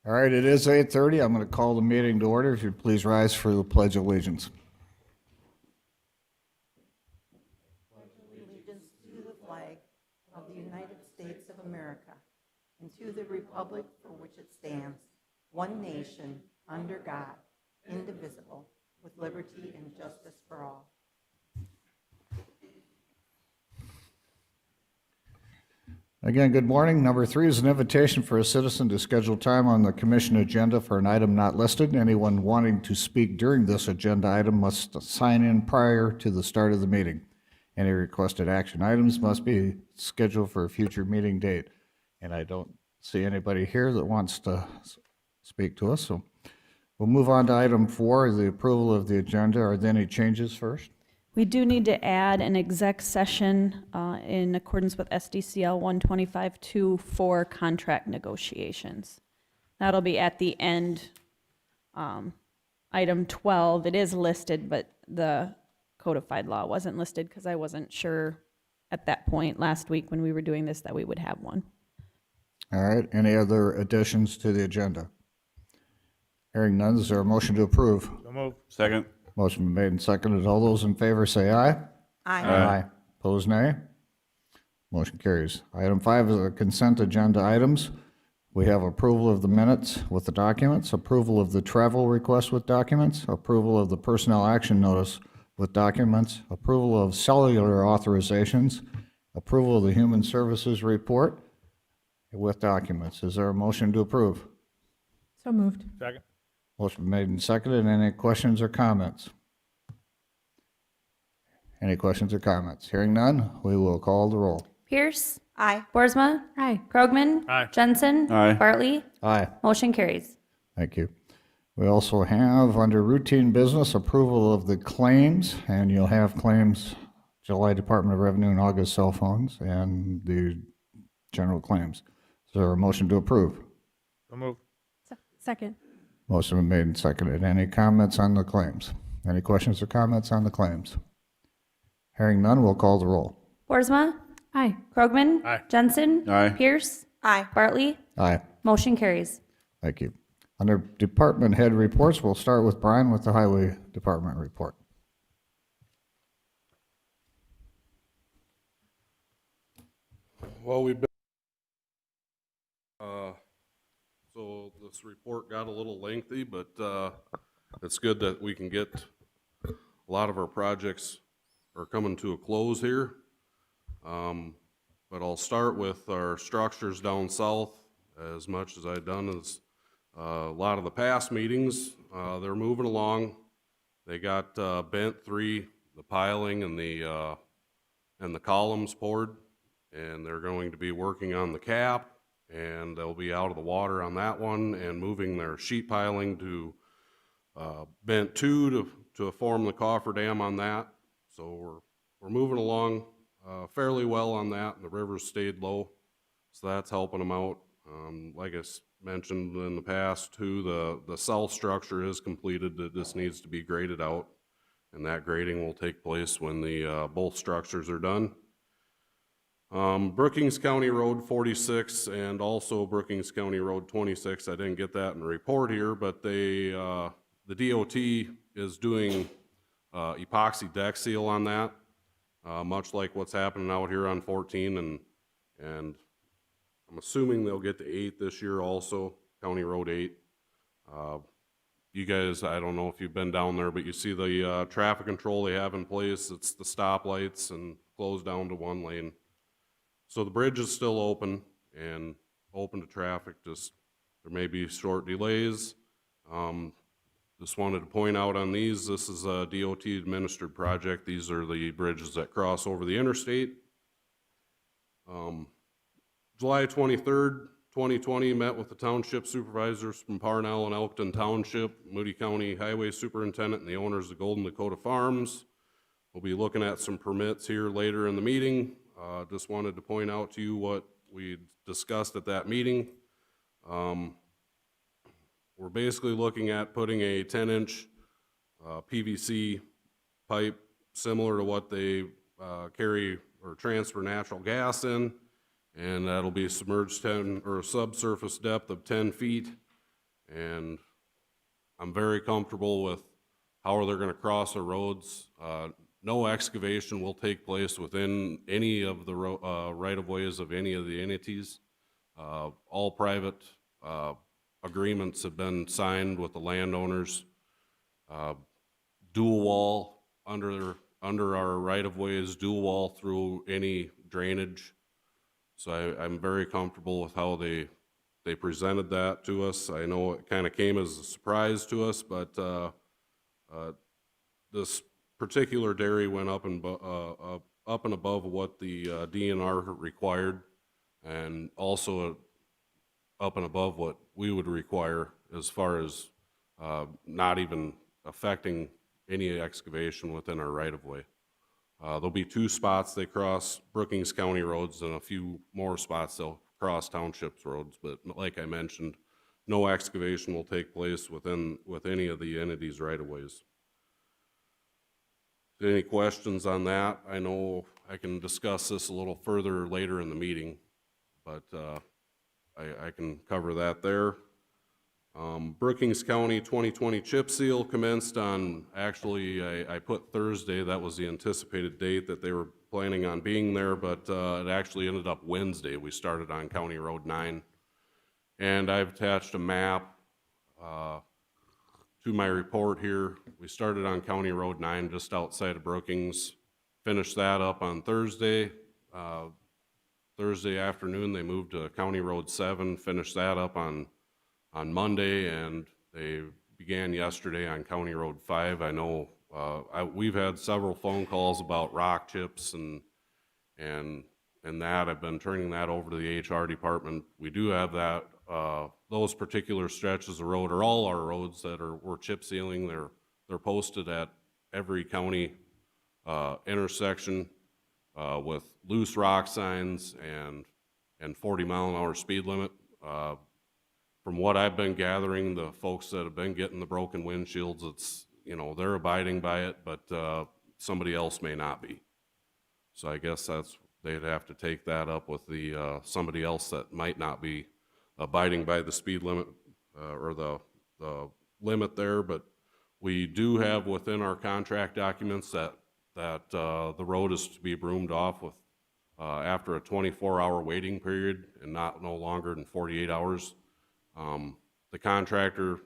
All right, it is 8:30. I'm going to call the meeting to order. If you'd please rise for the Pledge of Allegiance. Allegiance to the flag of the United States of America and to the republic for which it stands, one nation, under God, indivisible, with liberty and justice for all. Again, good morning. Number 3 is an invitation for a citizen to schedule time on the commission agenda for an item not listed. Anyone wanting to speak during this agenda item must sign in prior to the start of the meeting. Any requested action items must be scheduled for a future meeting date. And I don't see anybody here that wants to speak to us, so we'll move on to item 4, the approval of the agenda. Are there any changes first? We do need to add an exec session in accordance with SDCL 125-2 for contract negotiations. That'll be at the end. Item 12, it is listed, but the codified law wasn't listed because I wasn't sure at that point last week when we were doing this that we would have one. All right, any other additions to the agenda? Hearing none, is there a motion to approve? So moved. Second. Motion been made and seconded. All those in favor say aye. Aye. Opposed, nay. Motion carries. Item 5 is the consent agenda items. We have approval of the minutes with the documents, approval of the travel request with documents, approval of the personnel action notice with documents, approval of cellular authorizations, approval of the human services report with documents. Is there a motion to approve? So moved. Second. Motion made and seconded. Any questions or comments? Any questions or comments? Hearing none, we will call the roll. Pierce. Aye. Boersma. Aye. Krogman. Aye. Jensen. Aye. Bartley. Aye. Motion carries. Thank you. We also have, under routine business, approval of the claims, and you'll have claims, July Department of Revenue and August cell phones, and the general claims. Is there a motion to approve? So moved. Second. Motion been made and seconded. Any comments on the claims? Any questions or comments on the claims? Hearing none, we'll call the roll. Boersma. Aye. Krogman. Aye. Jensen. Aye. Pierce. Aye. Bartley. Aye. Motion carries. Thank you. Under department head reports, we'll start with Brian with the Highway Department report. Well, we've been, so this report got a little lengthy, but it's good that we can get, a lot of our projects are coming to a close here. But I'll start with our structures down south. As much as I've done as a lot of the past meetings, they're moving along. They got bent 3, the piling and the columns poured, and they're going to be working on the cap, and they'll be out of the water on that one and moving their sheet piling to bent 2 to form the cofferdam on that. So we're moving along fairly well on that, and the river's stayed low, so that's helping them out. Like I mentioned in the past too, the south structure is completed. That this needs to be graded out, and that grading will take place when the both structures are done. Brookings County Road 46 and also Brookings County Road 26, I didn't get that in the report here, but the DOT is doing epoxy deck seal on that, much like what's happening out here on 14, and I'm assuming they'll get to 8 this year also, County Road 8. You guys, I don't know if you've been down there, but you see the traffic control they have in place. It's the stoplights and closed down to 1 lane. So the bridge is still open and open to traffic, just there may be short delays. Just wanted to point out on these, this is a DOT administered project. These are the bridges that cross over the interstate. July 23rd, 2020, met with the township supervisors from Parnell and Elkton Township, Moody County Highway Superintendent, and the owners of Golden Dakota Farms. We'll be looking at some permits here later in the meeting. Just wanted to point out to you what we discussed at that meeting. We're basically looking at putting a 10-inch PVC pipe similar to what they carry or transfer natural gas in, and that'll be submerged 10 or a subsurface depth of 10 feet, and I'm very comfortable with how they're gonna cross our roads. No excavation will take place within any of the right-of-ways of any of the entities. All private agreements have been signed with the landowners. Dual wall under our right-of-ways, dual wall through any drainage. So I'm very comfortable with how they presented that to us. I know it kind of came as a surprise to us, but this particular dairy went up and above what the DNR required, and also up and above what we would require as far as not even affecting any excavation within our right-of-way. There'll be 2 spots they cross Brookings County roads, and a few more spots they'll cross townships roads, but like I mentioned, no excavation will take place with any of the entities' right-of-ways. Any questions on that? I know I can discuss this a little further later in the meeting, but I can cover that there. Brookings County 2020 chip seal commenced on, actually, I put Thursday. That was the anticipated date that they were planning on being there, but it actually ended up Wednesday. We started on County Road 9. And I've attached a map to my report here. We started on County Road 9 just outside of Brookings, finished that up on Thursday. Thursday afternoon, they moved to County Road 7, finished that up on Monday, and they began yesterday on County Road 5. I know we've had several phone calls about rock chips and that. I've been turning that over to the HR department. We do have that. Those particular stretches of road are all our roads that we're chip sealing. They're posted at every county intersection with loose rock signs and 40-mile-an-hour speed limit. From what I've been gathering, the folks that have been getting the broken windshields, it's, they're abiding by it, but somebody else may not be. So I guess they'd have to take that up with the somebody else that might not be abiding by the speed limit or the limit there. But we do have within our contract documents that the road is to be broomed off with after a 24-hour waiting period and no longer than 48 hours. The contractor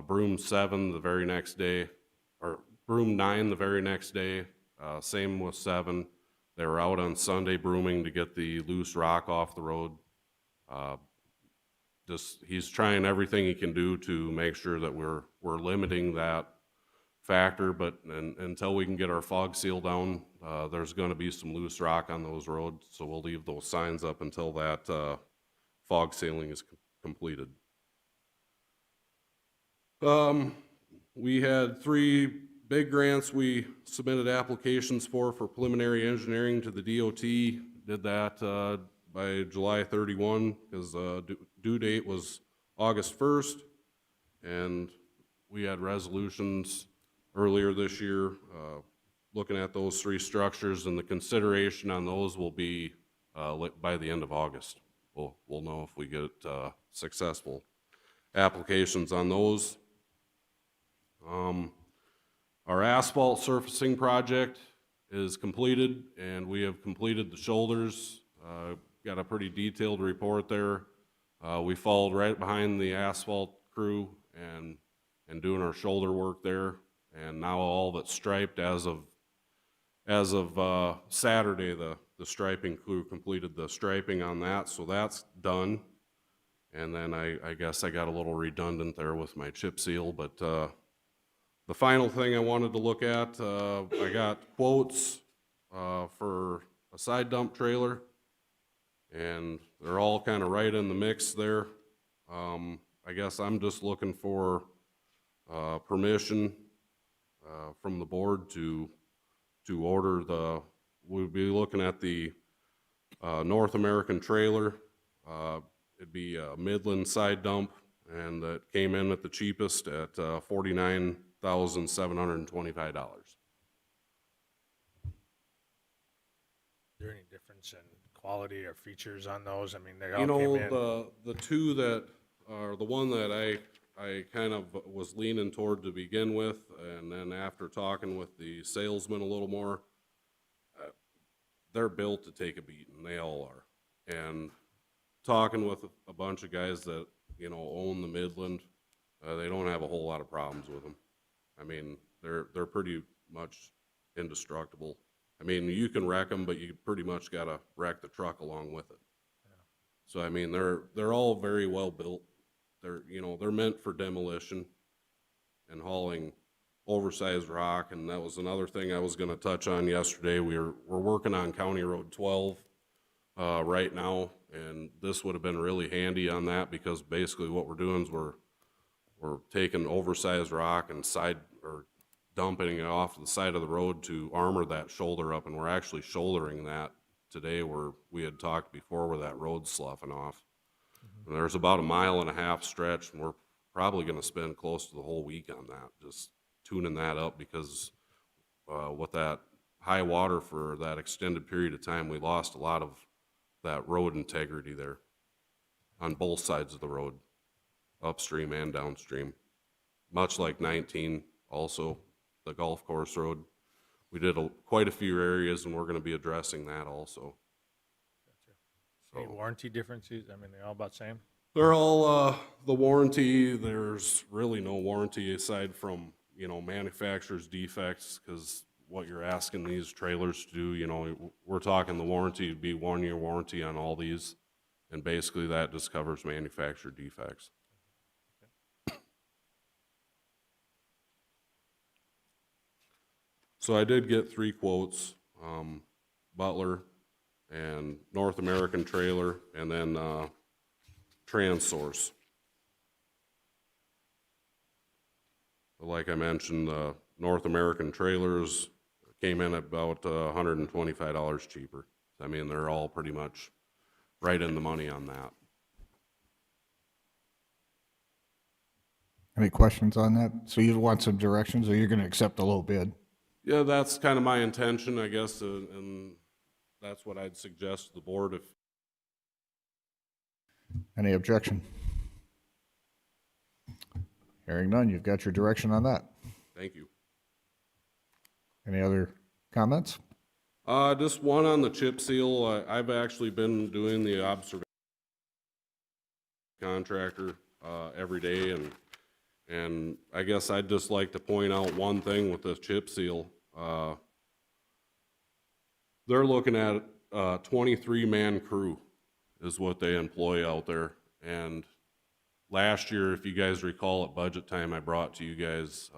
broomed 7 the very next day, or broomed 9 the very next day. Same with 7. They were out on Sunday brooming to get the loose rock off the road. He's trying everything he can do to make sure that we're limiting that factor, but until we can get our fog seal down, there's going to be some loose rock on those roads, so we'll leave those signs up until that fog sealing is completed. We had 3 big grants we submitted applications for preliminary engineering to the DOT. Did that by July 31 because due date was August 1st, and we had resolutions earlier this year looking at those 3 structures, and the consideration on those will be by the end of August. We'll know if we get successful applications on those. Our asphalt surfacing project is completed, and we have completed the shoulders. Got a pretty detailed report there. We followed right behind the asphalt crew and doing our shoulder work there, and now all that's striped as of Saturday. The striping crew completed the striping on that, so that's done. And then I guess I got a little redundant there with my chip seal, but the final thing I wanted to look at, I got quotes for a side dump trailer, and they're all kind of right in the mix there. I guess I'm just looking for permission from the board to order we'll be looking at the North American trailer. It'd be a Midland side dump, and it came in at the cheapest at $49,725. Is there any difference in quality or features on those? I mean, they all came in. The 2 that are the one that I kind of was leaning toward to begin with, and then after talking with the salesman a little more, they're built to take a beating, they all are. And talking with a bunch of guys that, you know, own the Midland, they don't have a whole lot of problems with them. I mean, they're pretty much indestructible. I mean, you can wreck them, but you pretty much gotta wreck the truck along with it. So, I mean, they're all very well built. They're, you know, they're meant for demolition and hauling oversized rock, and that was another thing I was gonna touch on yesterday. We're working on County Road 12 right now, and this would have been really handy on that, because basically what we're doing is we're taking oversized rock and dumping it off the side of the road to armor that shoulder up, and we're actually shouldering that today, where we had talked before where that road's sloughing off. And there's about a 1.5 mile stretch, and we're probably gonna spend close to the whole week on that, just tuning that up, because with that high water for that extended period of time, we lost a lot of that road integrity there on both sides of the road, upstream and downstream. Much like 19 also, the golf course road. We did quite a few areas, and we're gonna be addressing that also. Any warranty differences? I mean, they're all about the same? They're all, the warranty, there's really no warranty aside from, you know, manufacturer's defects, because what you're asking these trailers to do, you know, we're talking the warranty would be 1-year warranty on all these, and basically that just covers manufacturer defects. So I did get 3 quotes, Butler and North American Trailer, and then TransSource. Like I mentioned, the North American Trailers came in at about $125 cheaper. I mean, they're all pretty much right in the money on that. Any questions on that? So you want some directions, or you're going to accept a low bid? Yeah, that's kind of my intention, I guess, and that's what I'd suggest to the board. If Any objection? Hearing none, you've got your direction on that. Thank you. Any other comments? Just one on the chip seal. I've actually been doing the observation contractor every day, and I guess I'd just like to point out one thing with this chip seal. They're looking at a 23-man crew is what they employ out there. And last year, if you guys recall at budget time, I brought to you guys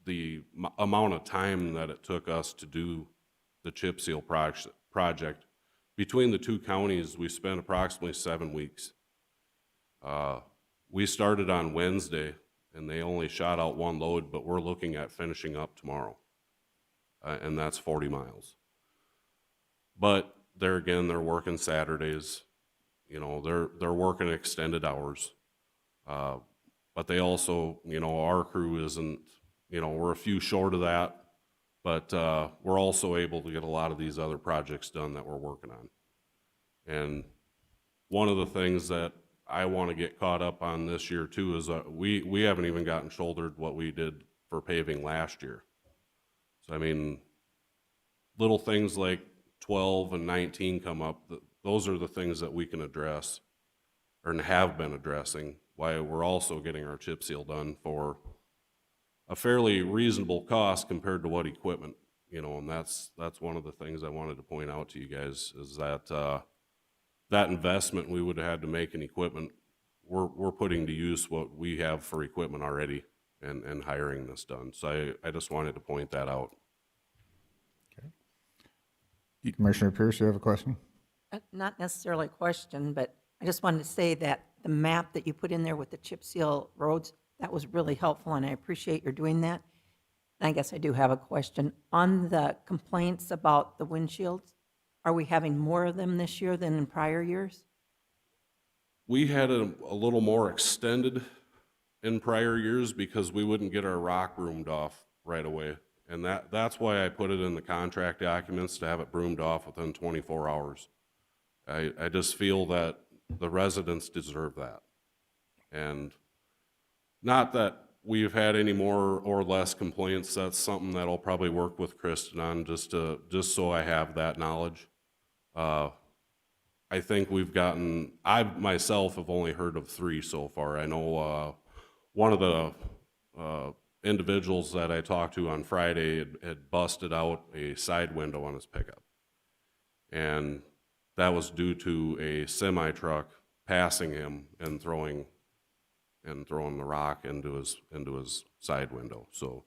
the amount of time that it took us to do the chip seal project. Between the 2 counties, we spent approximately 7 weeks. We started on Wednesday, and they only shot out 1 load, but we're looking at finishing up tomorrow, and that's 40 miles. But there again, they're working Saturdays. You know, they're working extended hours. But they also, you know, our crew isn't, you know, we're a few short of that, but we're also able to get a lot of these other projects done that we're working on. And one of the things that I want to get caught up on this year too is we haven't even gotten shouldered what we did for paving last year. So I mean, little things like 12 and 19 come up, those are the things that we can address or have been addressing, why we're also getting our chip seal done for a fairly reasonable cost compared to what equipment, you know, and that's one of the things I wanted to point out to you guys is that that investment we would have had to make in equipment, we're putting to use what we have for equipment already and hiring this done. So I just wanted to point that out. Commissioner Pierce, you have a question? Not necessarily a question, but I just wanted to say that the map that you put in there with the chip seal roads, that was really helpful, and I appreciate your doing that. And I guess I do have a question. On the complaints about the windshields, are we having more of them this year than in prior years? We had a little more extended in prior years because we wouldn't get our rock broomed off right away. And that's why I put it in the contract documents to have it broomed off within 24 hours. I just feel that the residents deserve that. And Not that we've had any more or less complaints. That's something that I'll probably work with Kristen on, just so I have that knowledge. I think I myself have only heard of 3 so far. I know one of the individuals that I talked to on Friday had busted out a side window on his pickup. And that was due to a semi-truck passing him and throwing the rock into his side window. So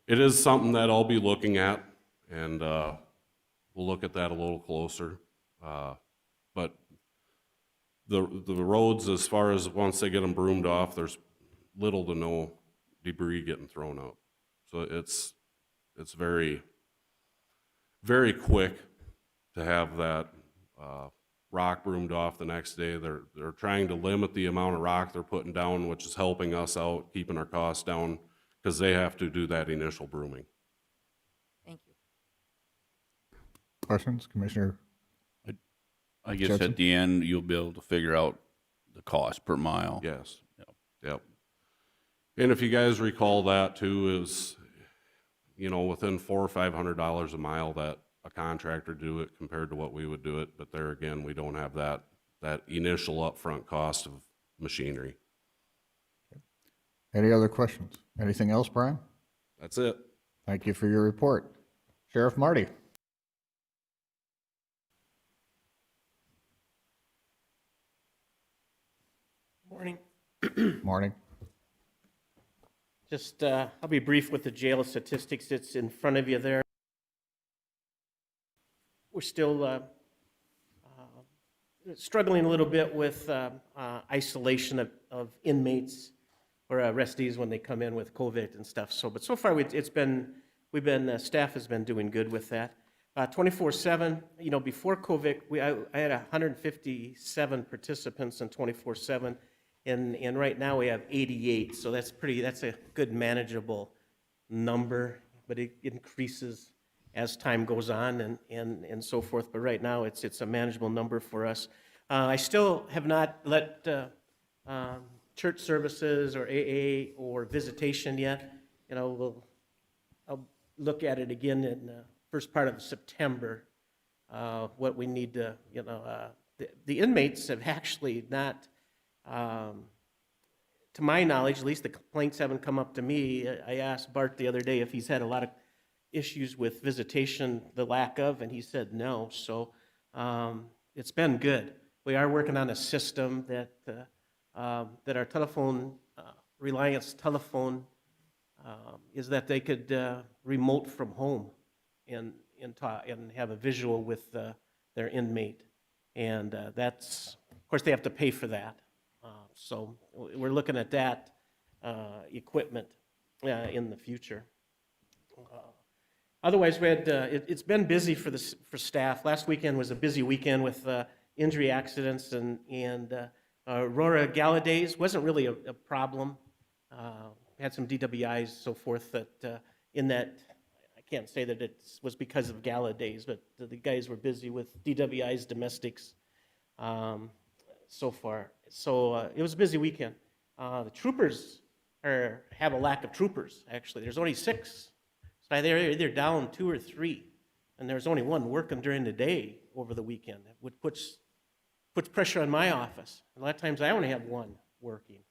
it is something that I'll be looking at, and we'll look at that a little closer. But the roads, as far as once they get them broomed off, there's little to no debris getting thrown out. So it's very, very quick to have that rock broomed off the next day. They're trying to limit the amount of rock they're putting down, which is helping us out, keeping our costs down, because they have to do that initial brooming. Thank you. Questions, Commissioner? I guess Judson? at the end, you'll be able to figure out the cost per mile. Yes. Yep. Yep. And if you guys recall, that too is, within $400 or $500 a mile that a contractor do it compared to what we would do it. But there again, we don't have that initial upfront cost of machinery. Any other questions? Anything else, Brian? That's it. Thank you for your report. Sheriff Marty? Morning. Morning. Just, I'll be brief with the jail statistics. It's in front of you there. We're still struggling a little bit with isolation of inmates or arrestees when they come in with COVID and stuff. But so far, staff has been doing good with that. 24/7, before COVID, I had 157 participants in 24/7. And right now we have 88, so that's a good manageable number, but it increases as time goes on and so forth. But right now it's a manageable number for us. I still have not let church services or AA or visitation yet. I'll look at it again in the first part of September. What we need to, the inmates have actually not. To my knowledge, at least the complaints haven't come up to me. I asked Bart the other day if he's had a lot of issues with visitation, the lack of, and he said no. So it's been good. We are working on a system that our telephone, Reliance telephone, is that they could remote from home and have a visual with their inmate. And that's, of course, they have to pay for that. So we're looking at that equipment in the future. Otherwise, we had it's been busy for staff. Last weekend was a busy weekend with injury accidents and Aurora Gala Days wasn't really a problem. Had some DWIs, so forth. That in that I can't say that it was because of Gala Days, but the guys were busy with DWIs, domestics. So far. So it was a busy weekend. The troopers have a lack of troopers, actually. There's only 6. So they're either down 2 or 3. And there's only 1 working during the day over the weekend, which puts pressure on my office. A lot of times I only have 1 working.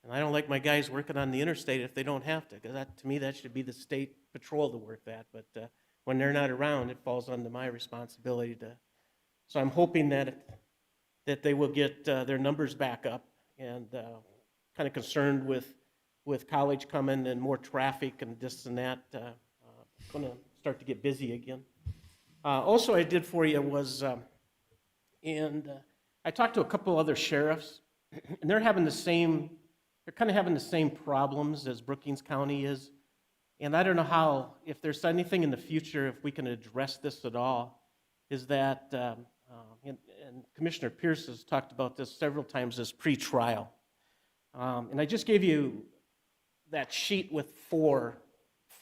And I don't like my guys working on the interstate if they don't have to, because to me that should be the state patrol to work that. But when they're not around, it falls under my responsibility to. So I'm hoping that they will get their numbers back up, and kind of concerned with college coming and more traffic and this and that. Going to start to get busy again. Also, I did for you was, I talked to a couple other sheriffs, and they're kind of having the same problems as Brookings County is. And I don't know if there's anything in the future, if we can address this at all, is that, and Commissioner Pierce has talked about this several times, this pre-trial. And I just gave you that sheet with four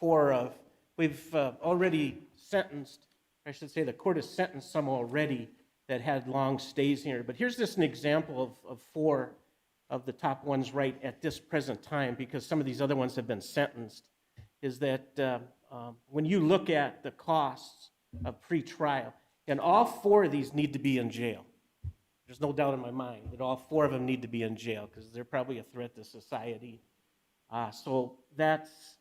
of, we've already sentenced, I should say the court has sentenced some already that had long stays here. But here's just an example of 4 of the top ones right at this present time, because some of these other ones have been sentenced, is that when you look at the costs of pretrial, and all 4 of these need to be in jail. There's no doubt in my mind that all 4 of them need to be in jail because they're probably a threat to society. So that's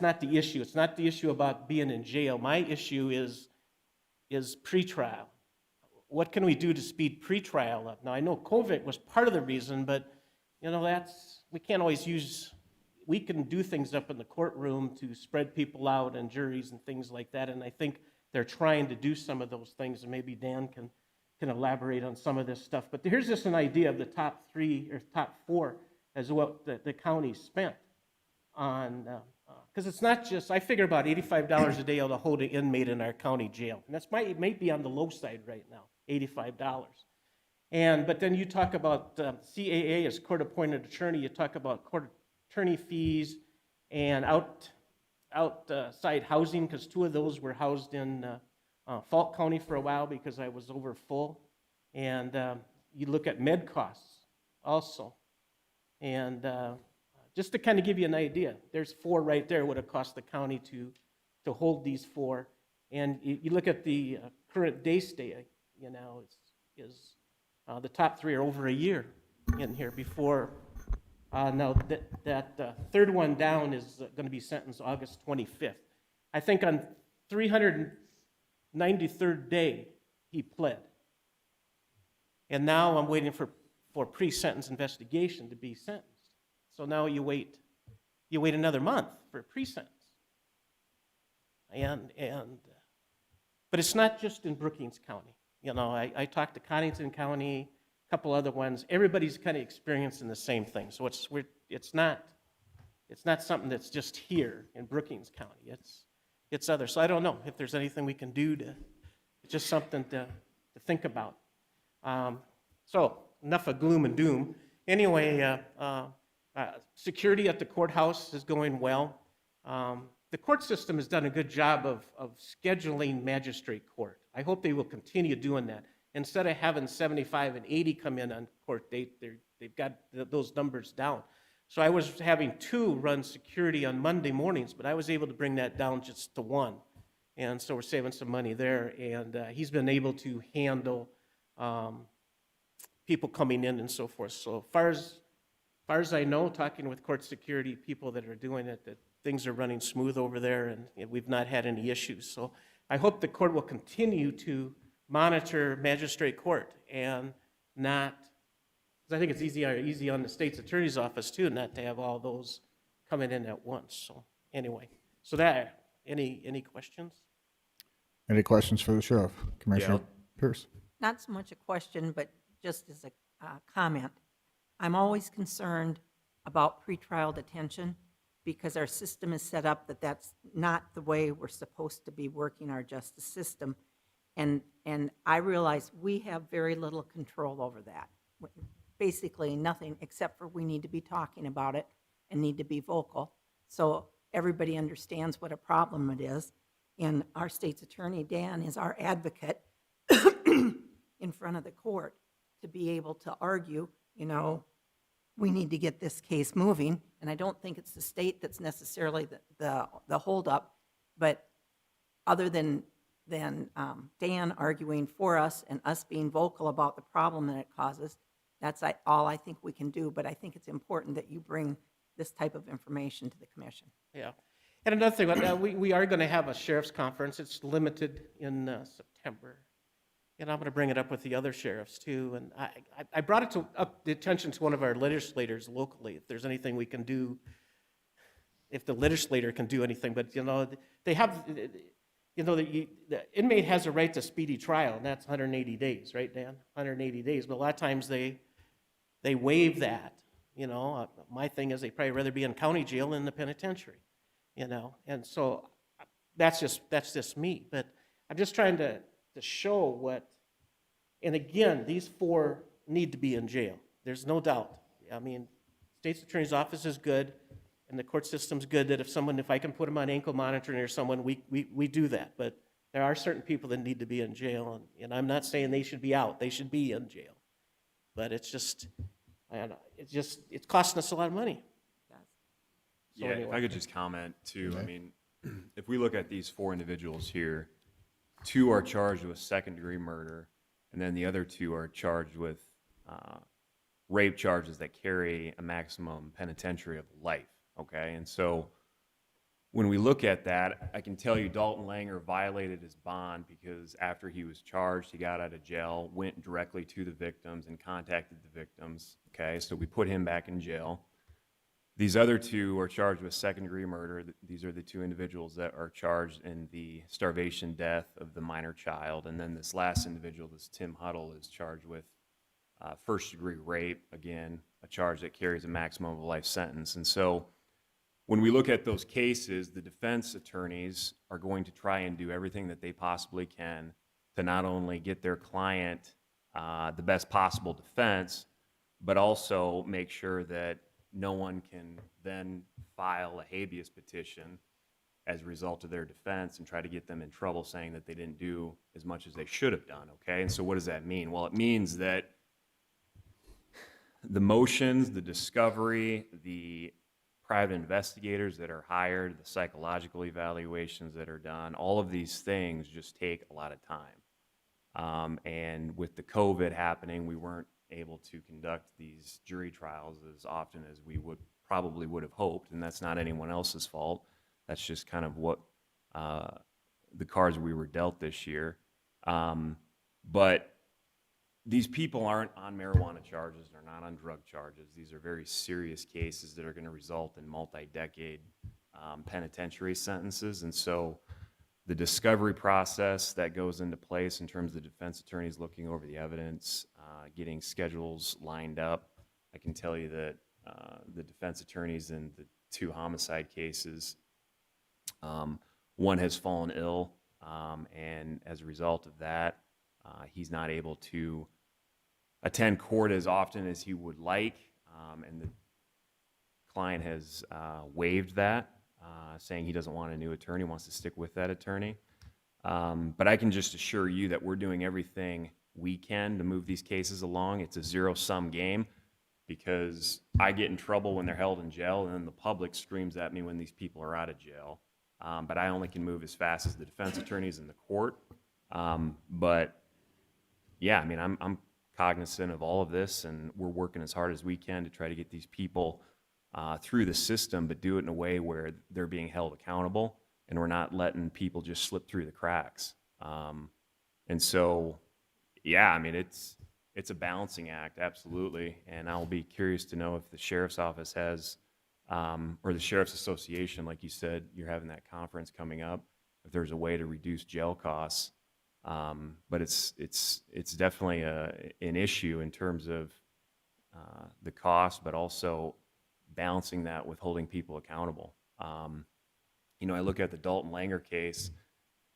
not the issue. It's not the issue about being in jail. My issue is pretrial. What can we do to speed pretrial up? Now, I know COVID was part of the reason, but we can't always we can do things up in the courtroom to spread people out and juries and things like that, and I think they're trying to do some of those things, and maybe Dan can elaborate on some of this stuff. But here's just an idea of the top 3 or top 4 as what the county spent on, because it's not just, I figure about $85 a day to hold an inmate in our county jail. And it might be on the low side right now, $85. But then you talk about CAA as court-appointed attorney, you talk about court attorney fees and outside housing, because 2 of those were housed in Falk County for a while because I was over full. And you look at med costs also. And just to kind of give you an idea, there's 4 right there would have cost the county to hold these 4. And you look at the current day stay, the top 3 are over a year in here before. Now, that 3rd one down is going to be sentenced August 25th. I think on 393rd day, he pled. And now I'm waiting for pre-sentence investigation to be sentenced. So now you wait another month for a pre-sentence. But it's not just in Brookings County. I talked to Connington County, a couple other ones. Everybody's kind of experiencing the same thing. So it's not something that's just here in Brookings County. It's other. So I don't know if there's anything we can do it's just something to think about. So enough of gloom and doom. Anyway, security at the courthouse is going well. The court system has done a good job of scheduling magistrate court. I hope they will continue doing that. Instead of having 75 and 80 come in on court date, they've got those numbers down. So I was having 2 run security on Monday mornings, but I was able to bring that down just to 1. And so we're saving some money there. And he's been able to handle people coming in and so forth. So as far as I know, talking with court security people that are doing it, that things are running smooth over there, and we've not had any issues. So I hope the court will continue to monitor magistrate court and not, because I think it's easy on the state's attorney's office too, not to have all those coming in at once. So anyway, so that, any questions? Any questions for the sheriff? Commissioner Pierce? Not so much a question, but just as a comment. I'm always concerned about pretrial detention because our system is set up that that's not the way we're supposed to be working our justice system. And I realize we have very little control over that. Basically nothing, except for we need to be talking about it and need to be vocal so everybody understands what a problem it is. And our state's attorney, Dan, is our advocate in front of the court to be able to argue, we need to get this case moving. And I don't think it's the state that's necessarily the holdup, but other than Dan arguing for us and us being vocal about the problem that it causes, that's all I think we can do. But I think it's important that you bring this type of information to the commission. Yeah. And another thing, we are going to have a sheriff's conference. It's limited in September. And I'm going to bring it up with the other sheriffs too. And I brought it up the attention to one of our legislators locally, if there's anything we can do, if the legislator can do anything. But, they have, the inmate has a right to speedy trial, and that's 180 days, right, Dan? 180 days. But a lot of times they waive that. My thing is they'd probably rather be in county jail than the penitentiary, And so that's just me. But I'm just trying to show what, and again, these 4 need to be in jail. There's no doubt. I mean, state's attorney's office is good, and the court system's good that if I can put them on ankle monitoring or someone, we do that. But there are certain people that need to be in jail, and I'm not saying they should be out. They should be in jail. But it's just, And it's costing us a lot of money. So Yeah, if anyway. I could just comment too, I mean, if we look at these 4 individuals here, 2 are charged with second-degree murder, and then the other 2 are charged with rape charges that carry a maximum penitentiary of life, okay? And so when we look at that, I can tell you Dalton Langer violated his bond because after he was charged, he got out of jail, went directly to the victims and contacted the victims, okay? So we put him back in jail. These other 2 are charged with second-degree murder. These are the 2 individuals that are charged in the starvation death of the minor child. And then this last individual, this Tim Huddle, is charged with first-degree rape, again, a charge that carries a maximum of a life sentence. And so when we look at those cases, the defense attorneys are going to try and do everything that they possibly can to not only get their client the best possible defense, but also make sure that no one can then file a habeas petition as a result of their defense and try to get them in trouble saying that they didn't do as much as they should have done, okay? And so what does that mean? Well, it means that the motions, the discovery, the private investigators that are hired, the psychological evaluations that are done, all of these things just take a lot of time. And with the COVID happening, we weren't able to conduct these jury trials as often as we probably would have hoped, and that's not anyone else's fault. That's just kind of what the cards we were dealt this year. But these people aren't on marijuana charges, they're not on drug charges. These are very serious cases that are going to result in multi-decade penitentiary sentences. And so the discovery process that goes into place in terms of the defense attorneys looking over the evidence, getting schedules lined up. I can tell you that the defense attorneys in the 2 homicide cases, one has fallen ill, and as a result of that, he's not able to attend court as often as he would like, and the client has waived that, saying he doesn't want a new attorney, wants to stick with that attorney. But I can just assure you that we're doing everything we can to move these cases along. It's a zero-sum game because I get in trouble when they're held in jail, and then the public screams at me when these people are out of jail. But I only can move as fast as the defense attorneys in the court. But yeah, I mean, I'm cognizant of all of this, and we're working as hard as we can to try to get these people through the system, but do it in a way where they're being held accountable, and we're not letting people just slip through the cracks. And so, yeah, I mean, it's a balancing act, absolutely. And I'll be curious to know if the sheriff's office has, or the sheriff's association, like you said, you're having that conference coming up, if there's a way to reduce jail costs. But it's definitely an issue in terms of the cost, but also balancing that with holding people accountable. You know, I look at the Dalton Langer case.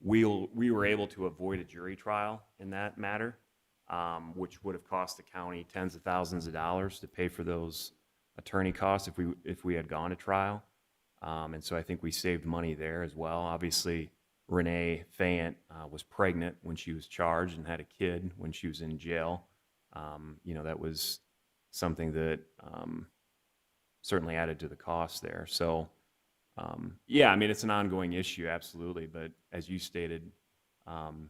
We were able to avoid a jury trial in that matter, which would have cost the county tens of thousands of dollars to pay for those attorney costs if we had gone to trial. And so I think we saved money there as well. Obviously, Renee Fayant was pregnant when she was charged and had a kid when she was in jail. You know, that was something that certainly added to the cost there. So, yeah, I mean, it's an ongoing issue, absolutely. But as you stated,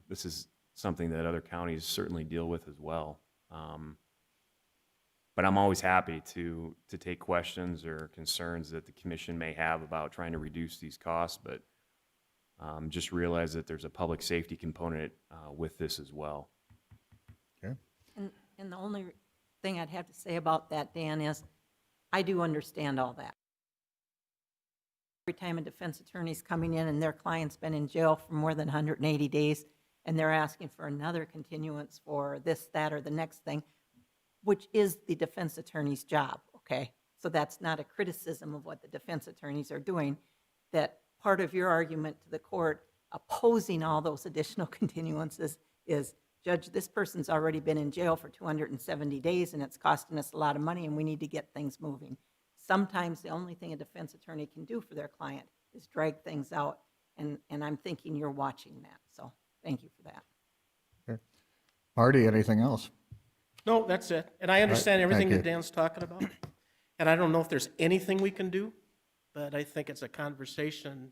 this is something that other counties certainly deal with as well. But I'm always happy to take questions or concerns that the commission may have about trying to reduce these costs. But just realize that there's a public safety component with this as well. Okay. And the only thing I'd have to say about that, Dan, is I do understand all that. Every time a defense attorney's coming in and their client's been in jail for more than 180 days, and they're asking for another continuance for this, that, or the next thing, which is the defense attorney's job, okay? So that's not a criticism of what the defense attorneys are doing, that part of your argument to the court opposing all those additional continuances is, Judge, this person's already been in jail for 270 days and it's costing us a lot of money and we need to get things moving. Sometimes the only thing a defense attorney can do for their client is drag things out, and I'm thinking you're watching that. So thank you for that. Okay. Marty, anything else? No, that's it. And I understand everything thank that you. Dan's talking about. And I don't know if there's anything we can do, but I think it's a conversation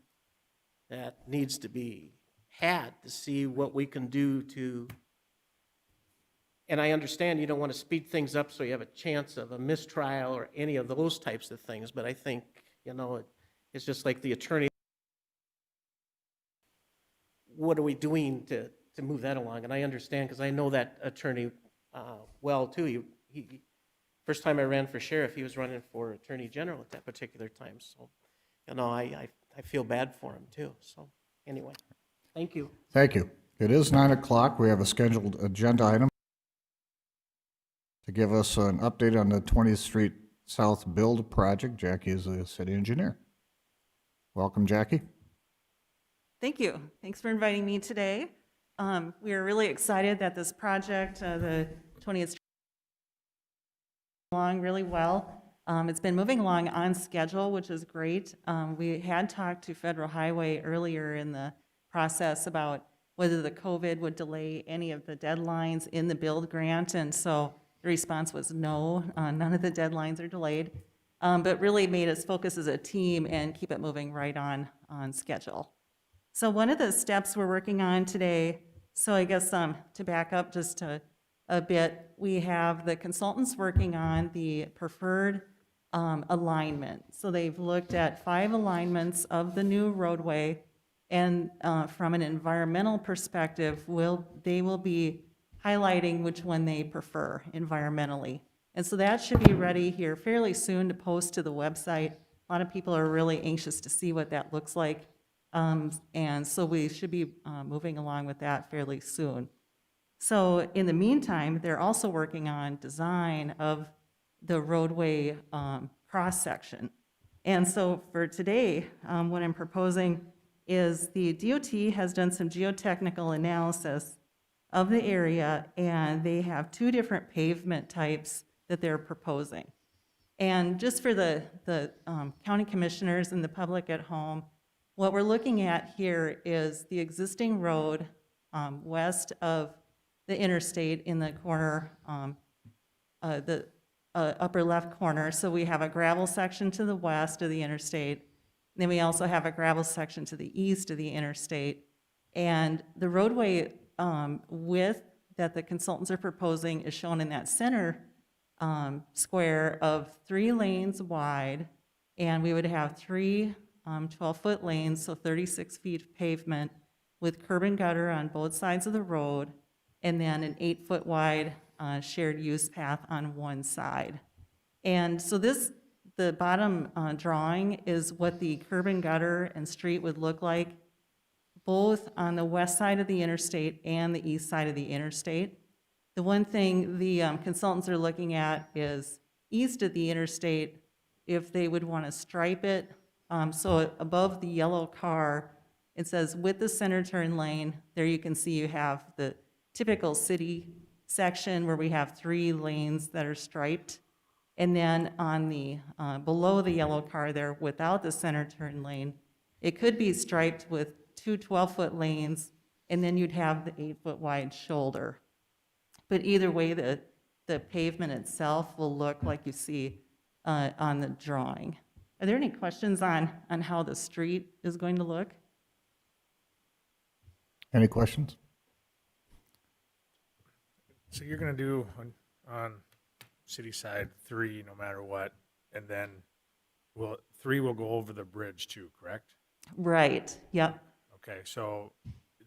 that needs to be had to see what we can do to, and I understand you don't want to speed things up so you have a chance of a mistrial or any of those types of things, but I think, it's just like the attorney, what are we doing to move that along? And I understand, because I know that attorney well, too. He first time I ran for sheriff, he was running for attorney general at that particular time. So, I feel bad for him, too. So, anyway, thank you. Thank you. It is 9 o'clock. We have a scheduled agenda item to give us an update on the 20th Street South build project. Jackie is the city engineer. Welcome, Jackie. Thank you. Thanks for inviting me today. We are really excited that this project, the 20th Street, along really well. It's been moving along on schedule, which is great. We had talked to Federal Highway earlier in the process about whether the COVID would delay any of the deadlines in the build grant, and so the response was no, none of the deadlines are delayed, but really made us focus as a team and keep it moving right on schedule. So one of the steps we're working on today, so I guess to back up just a bit, we have the consultants working on the preferred alignment. So they've looked at 5 alignments of the new roadway, and from an environmental perspective, they will be highlighting which one they prefer environmentally. And so that should be ready here fairly soon to post to the website. A lot of people are really anxious to see what that looks like. And so we should be moving along with that fairly soon. So in the meantime, they're also working on design of the roadway cross-section. And so for today, what I'm proposing is the DOT has done some geotechnical analysis of the area, and they have 2 different pavement types that they're proposing. And just for the county commissioners and the public at home, what we're looking at here is the existing road west of the interstate in the corner, the upper left corner. So we have a gravel section to the west of the interstate. Then we also have a gravel section to the east of the interstate. And the roadway width that the consultants are proposing is shown in that center square of 3 lanes wide. And we would have 3 12-foot lanes, so 36 feet of pavement with curb and gutter on both sides of the road, and then an 8-foot wide shared use path on one side. And so the bottom drawing is what the curb and gutter and street would look like, both on the west side of the interstate and the east side of the interstate. The one thing the consultants are looking at is east of the interstate, if they would want to stripe it. So above the yellow car, it says with the center turn lane. There you can see you have the typical city section where we have 3 lanes that are striped. And then on the below the yellow car there, without the center turn lane, it could be striped with 2 12-foot lanes, and then you'd have the 8-foot wide shoulder. But either way, the pavement itself will look like you see on the drawing. Are there any questions on how the street is going to look? Any questions? So you're going to do on city side 3 no matter what, and then 3 will go over the bridge too, correct? Right, yep. Okay, so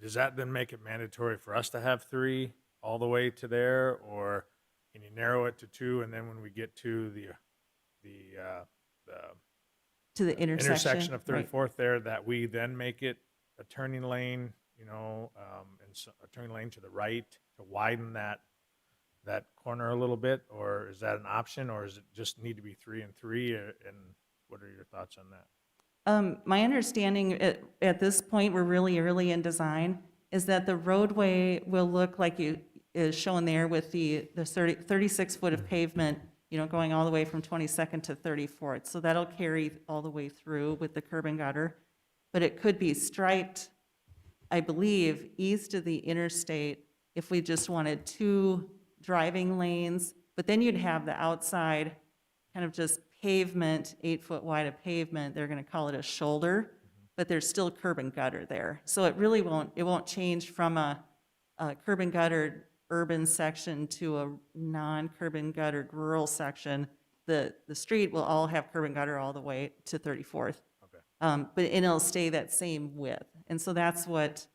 does that then make it mandatory for us to have 3 all the way to there, or can you narrow it to 2, and then when we get to the To the intersection of right. 34th there, that we then make it a turning lane, and so a turning lane to the right to widen that corner a little bit, or is that an option, or does it just need to be 3 and 3, and what are your thoughts on that? My understanding at this point, we're really early in design, is that the roadway will look like is shown there with the 36 foot of pavement, going all the way from 22nd to 34th. So that'll carry all the way through with the curb and gutter. But it could be striped, I believe, east of the interstate if we just wanted 2 driving lanes, but then you'd have the outside kind of just pavement, 8-foot wide of pavement. They're going to call it a shoulder, but there's still curb and gutter there. So it really won't change from a curb and gutter urban section to a non-curb and guttered rural section. The street will all have curb and gutter all the way to 34th. Okay. But it'll stay that same width. And so that's what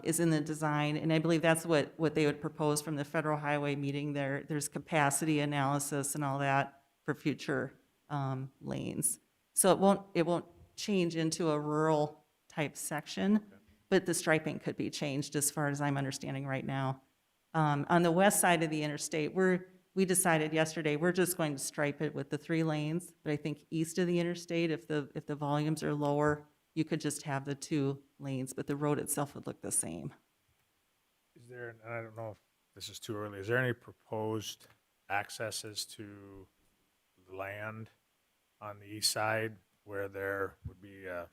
is in the design, and I believe that's what they would propose from the Federal Highway meeting there. There's capacity analysis and all that for future lanes. So it won't change into a rural type section, but the striping could be changed as far as I'm understanding right now. On the west side of the interstate, we decided yesterday, we're just going to stripe it with the 3 lanes, but I think east of the interstate, if the volumes are lower, you could just have the 2 lanes, but the road itself would look the same. Is there, and I don't know if this is too early, is there any proposed accesses to the land on the east side where there would be an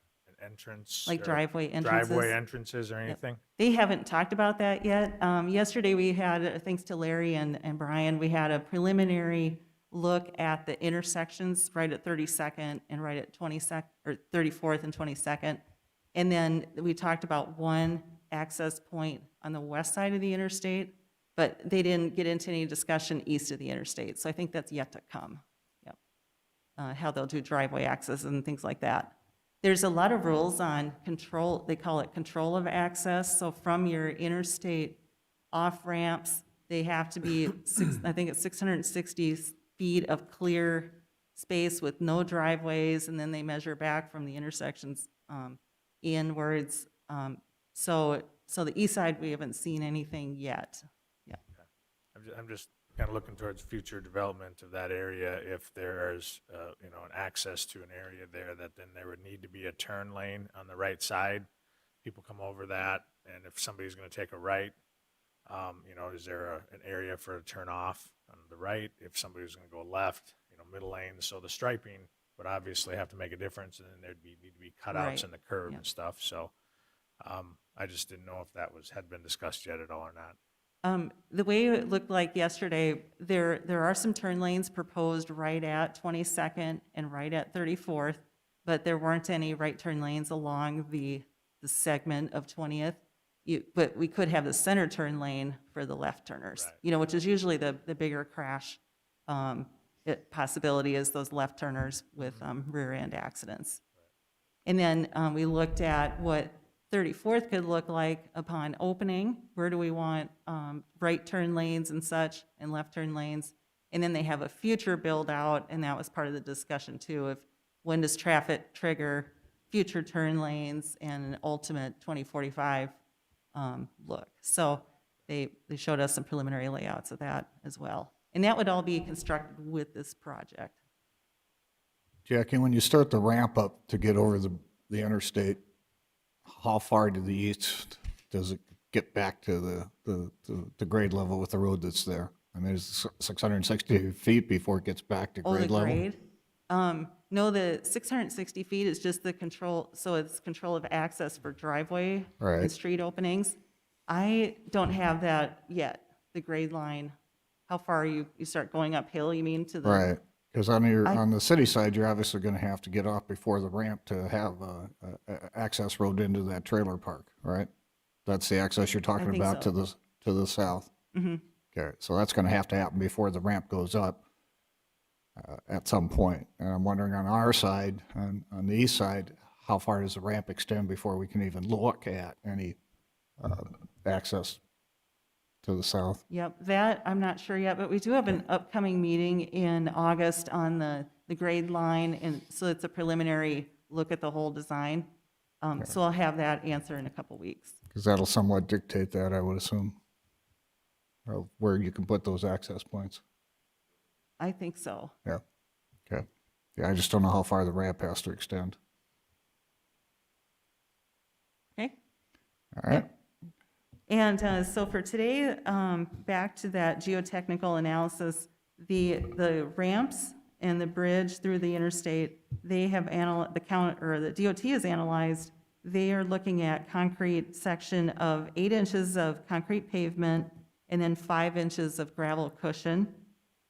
entrance? Like or driveway entrances? Driveway entrances or anything? They haven't talked about that yet. Yesterday, we had, thanks to Larry and Brian, we had a preliminary look at the intersections right at 32nd and right at 22nd, or 34th and 22nd. And then we talked about one access point on the west side of the interstate, but they didn't get into any discussion east of the interstate. So I think that's yet to come. Yep. How they'll do driveway access and things like that. There's a lot of rules on control, they call it control of access. So from your interstate off-ramps, they have to be, I think it's 660 feet of clear space with no driveways, and then they measure back from the intersections inwards. So the east side, we haven't seen anything yet. Yeah. I'm just kind of looking towards future development of that area. If there's, an access to an area there, that then there would need to be a turn lane on the right side. People come over that, and if somebody's going to take a right, is there an area for a turn off on the right? If somebody's going to go left, middle lane. So the striping would obviously have to make a difference, and then there'd need to be cutouts Right. in the curb Yeah. and stuff. So I just didn't know if that had been discussed yet at all or not. The way it looked like yesterday, there are some turn lanes proposed right at 22nd and right at 34th, but there weren't any right turn lanes along the segment of 20th. But we could have the center turn lane for the left turners, Right. Which is usually the bigger crash possibility is those left turners with rear end accidents. And then we looked at what 34th could look like upon opening. Where do we want right turn lanes and such, and left turn lanes? And then they have a future build out, and that was part of the discussion too, of when does traffic trigger future turn lanes and an ultimate 2045 look. So they showed us some preliminary layouts of that as well. And that would all be constructed with this project. Jackie, when you start the ramp up to get over the interstate, how far to the east does it get back to the grade level with the road that's there? I mean, it's 660 feet before it gets back to grade level? Grade? No, the 660 feet is just the control, so it's control of access for driveway Right. and street openings. I don't have that yet, the grade line. How far you start going uphill, you mean, to the? Right, because on the city side, you're obviously going to have to get off before the ramp to have a access road into that trailer park, right? That's the access you're talking think about so. to the south? Mm-hmm. Okay, so that's going to happen before the ramp goes up at some point. And I'm wondering on our side, on the east side, how far does the ramp extend before we can even look at any access to the south? Yep, that I'm not sure yet, but we do have an upcoming meeting in August on the grade line, and so it's a preliminary look at the whole design. So I'll have that answer in a couple weeks. Because that'll somewhat dictate that, I would assume, of where you can put those access points. I think so. Yeah, okay. Yeah, I just don't know how far the ramp has to extend. Okay? All right? And so for today, back to that geotechnical analysis, the ramps and the bridge through the interstate, they have the DOT has analyzed. They are looking at concrete section of 8 inches of concrete pavement and then 5 inches of gravel cushion.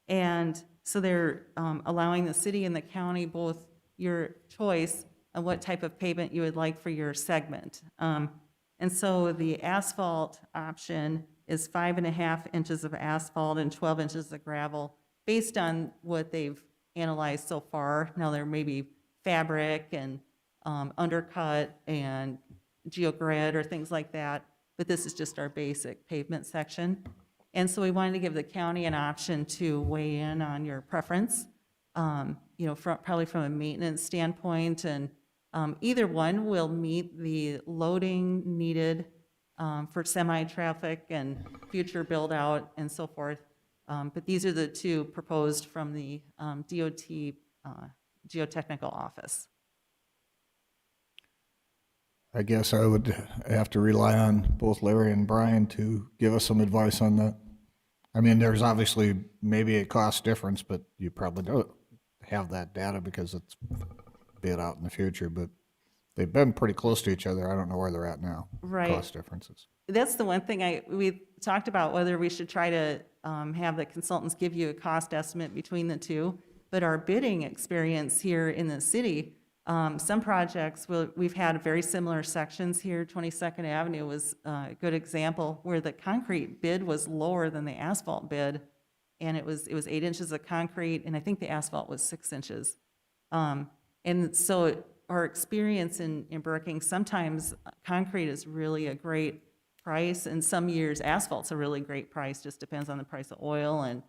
And so they're allowing the city and the county both your choice of what type of pavement you would like for your segment. And so the asphalt option is 5.5 inches of asphalt and 12 inches of gravel, based on what they've analyzed so far. Now, there may be fabric and undercut and geogrid or things like that, but this is just our basic pavement section. And so we wanted to give the county an option to weigh in on your preference, probably from a maintenance standpoint, and either one will meet the loading needed for semi-traffic and future build-out and so forth. But these are the two proposed from the DOT Geotechnical Office. I guess I would have to rely on both Larry and Brian to give us some advice on that. I mean, there's obviously maybe a cost difference, but you probably don't have that data because it's bid out in the future, but they've been pretty close to each other. I don't know where they're at now. Right. Cost differences. That's the one thing we talked about, whether we should try to have the consultants give you a cost estimate between the two. But our bidding experience here in the city, some projects, we've had very similar sections here. 22nd Avenue was a good example where the concrete bid was lower than the asphalt bid. And it was 8 inches of concrete, and I think the asphalt was 6 inches. And so our experience in Brookings, sometimes concrete is really a great price, and some years asphalt's a really great price, just depends on the price of oil and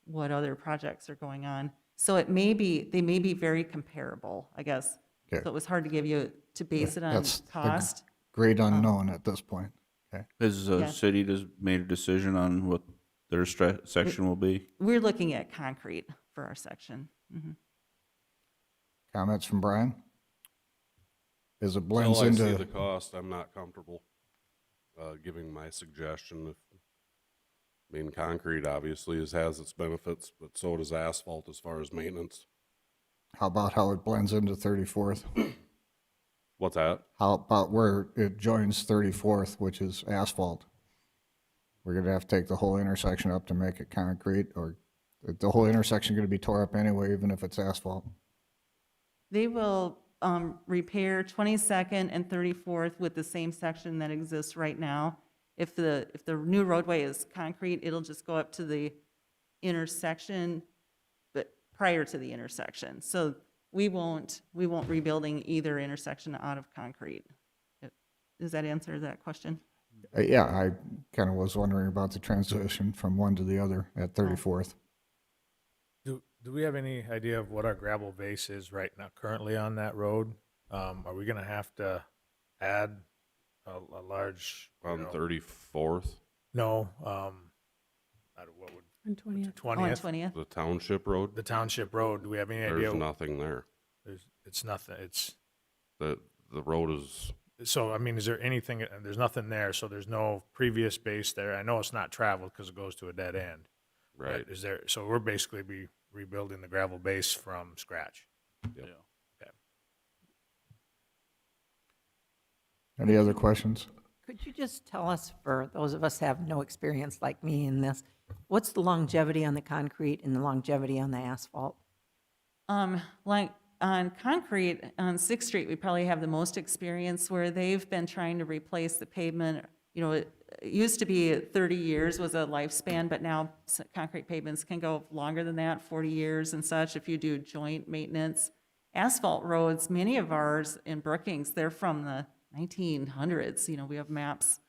what other projects are going on. So they may be very comparable, I guess. Okay. So it was hard to base it on That's the cost. great unknown at this point. Okay. Has the Yeah. city just made a decision on what their section will be? We're looking at concrete for our section. Comments from Brian? As it blends Until I see into, the cost, I'm not comfortable giving my suggestion. I mean, concrete obviously has its benefits, but so does asphalt as far as maintenance. how about how it blends into 34th? What's that? How about where it joins 34th, which is asphalt? We're gonna have to take the whole intersection up to make it concrete, or the whole intersection gonna be tore up anyway, even if it's asphalt? They will repair 22nd and 34th with the same section that exists right now. If the new roadway is concrete, it'll just go up to the intersection, but prior to the intersection. So we won't rebuilding either intersection out of concrete. Does that answer that question? Yeah, I kind of was wondering about the transition from one to the other at 34th. Do we have any idea of what our gravel base is right now, currently on that road? Are we gonna have to add a large, On 34th, no, what would, On 20th. Oh, on 20th? 20th? the township road, The township road, do we have any idea? there's nothing there. It's nothing, it's, The road is, so, I mean, is there anything, there's nothing there, so there's no previous base there. I know it's not traveled because it goes to a dead end. right. Is there, so we're basically rebuilding the gravel base from scratch. Yep. Okay. Any other questions? Could you just tell us, for those of us who have no experience like me in this, what's the longevity on the concrete and the longevity on the asphalt? Like on concrete, on 6th Street, we probably have the most experience where they've been trying to replace the pavement. You know, it used to be 30 years was a lifespan, but now concrete pavements can go longer than that, 40 years and such, if you do joint maintenance. Asphalt roads, many of ours in Brookings, they're from the 1900s. You know, we have maps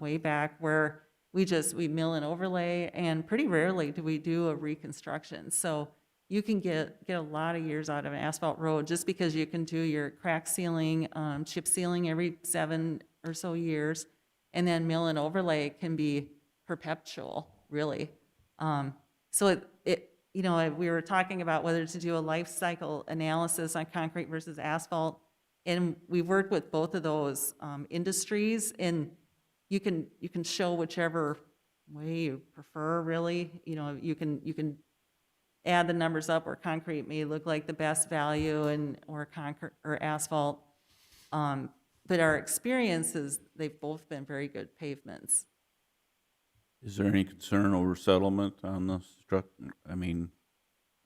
way back where we mill and overlay, and pretty rarely do we do a reconstruction. So you can get a lot of years out of an asphalt road just because you can do your crack sealing, chip sealing every 7 or so years, and then mill and overlay can be perpetual, really. So we were talking about whether to do a life cycle analysis on concrete versus asphalt, and we've worked with both of those industries, and you can show whichever way you prefer, really. You know, you can add the numbers up where concrete may look like the best value or asphalt. But our experience is they've both been very good pavements. Is there any concern over settlement on the I mean,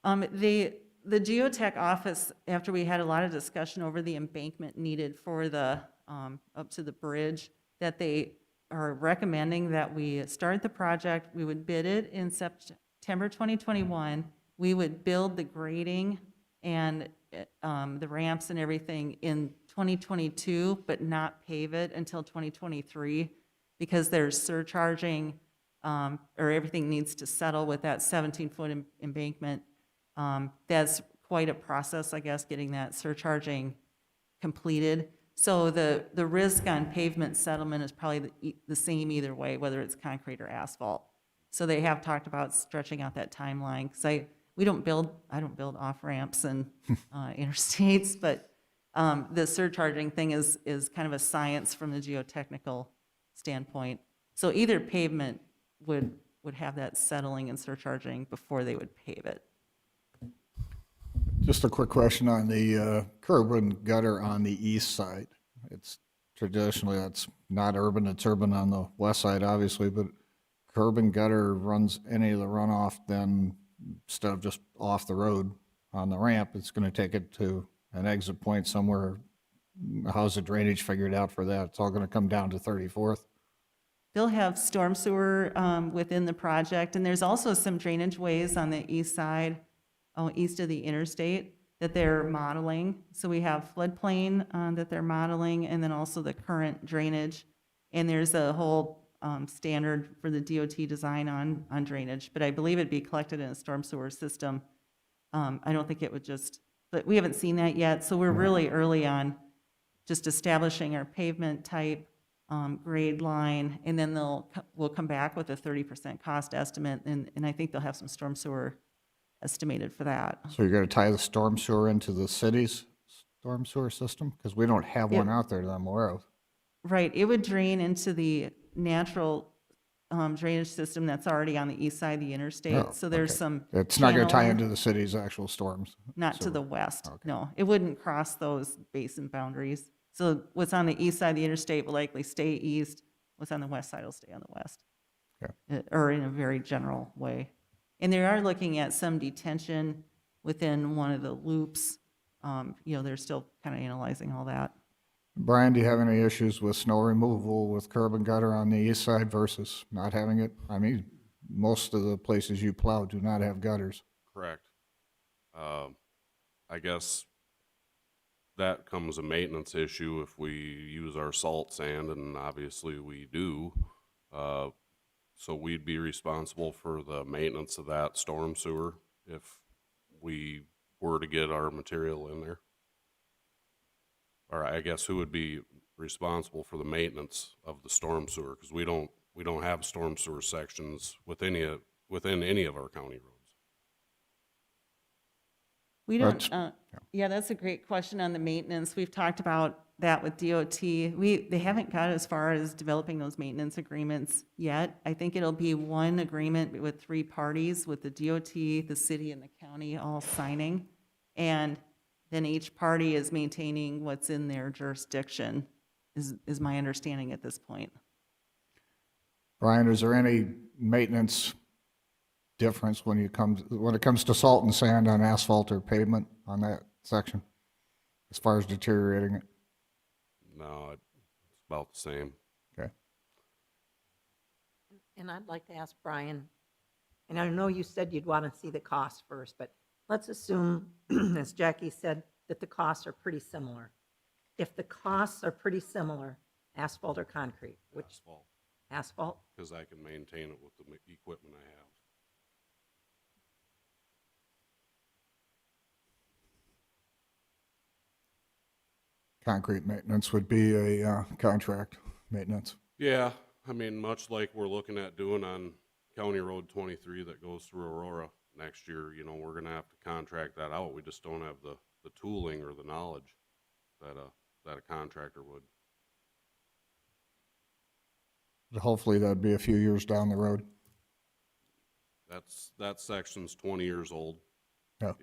The geotech office, after we had a lot of discussion over the embankment needed for the, up to the bridge, that they are recommending that we start the project, we would bid it in September 2021, we would build the grading and the ramps and everything in 2022, but not pave it until 2023, because there's surcharging, or everything needs to settle with that 17-foot embankment. That's quite a process, I guess, getting that surcharging completed. So the risk on pavement settlement is probably the same either way, whether it's concrete or asphalt. So they have talked about stretching out that timeline, because I don't build off-ramps and interstates, but the surcharging thing is kind of a science from the geotechnical standpoint. So either pavement would have that settling and surcharging before they would pave it. Just a quick question on the curb and gutter on the east side. It's traditionally, that's not urban, it's urban on the west side, obviously, but curb and gutter runs any of the runoff, then instead of just off the road on the ramp, it's going to take it to an exit point somewhere. How's the drainage figured out for that? It's all going to come down to 34th? They'll have storm sewer within the project, and there's also some drainage ways on the east side, east of the interstate, that they're modeling. So we have floodplain that they're modeling, and then also the current drainage. And there's a whole standard for the DOT design on drainage, but I believe it'd be collected in a storm sewer system. I don't think it would just, but we haven't seen that yet, so we're really early on just establishing our pavement type, grade line, and then we'll come back with a 30% cost estimate, and I think they'll have some storm sewer estimated for that. So you're going to tie the storm sewer into the city's storm sewer system? Because we don't have one out there that I'm aware of. Right, it would drain into the natural drainage system that's already on the east side of the interstate. Oh, So there's okay. some It's not going to tie channeling. into the city's actual storms? Not to sewer. the west, Okay. no. It wouldn't cross those basin boundaries. So what's on the east side of the interstate will likely stay east, what's on the west side will stay on the west. Okay. Or in a very general way. And they are looking at some detention within one of the loops. They're still kind of analyzing all that. Brian, do you have any issues with snow removal with curb and gutter on the east side versus not having it? I mean, most of the places you plow do not have gutters. Correct. I guess that comes a maintenance issue if we use our salt sand, and obviously we do. So we'd be responsible for the maintenance of that storm sewer if we were to get our material in there. Or I guess who would be responsible for the maintenance of the storm sewer? Because we don't have storm sewer sections within any of our county roads. We don't, That's- yeah, that's a great question on the maintenance. We've talked about that with DOT. They haven't got as far as developing those maintenance agreements yet. I think it'll be one agreement with 3 parties, with the DOT, the city, and the county all signing. And then each party is maintaining what's in their jurisdiction, is my understanding at this point. Brian, is there any maintenance difference when it comes to salt and sand on asphalt or pavement on that section, as far as deteriorating it? No, it's about the same. Okay. And I'd like to ask Brian, and I know you said you'd want to see the cost first, but let's assume, as Jackie said, that the costs are pretty similar. If the costs are pretty similar, asphalt or concrete, which Asphalt, asphalt? because I can maintain it with the equipment I have. Concrete maintenance would be a contract maintenance. Yeah, I mean, much like we're looking at doing on County Road 23 that goes through Aurora next year, we're gonna have to contract that out. We just don't have the tooling or the knowledge that a contractor would. Hopefully that'd be a few years down the road. That section's 20 years old. Yeah.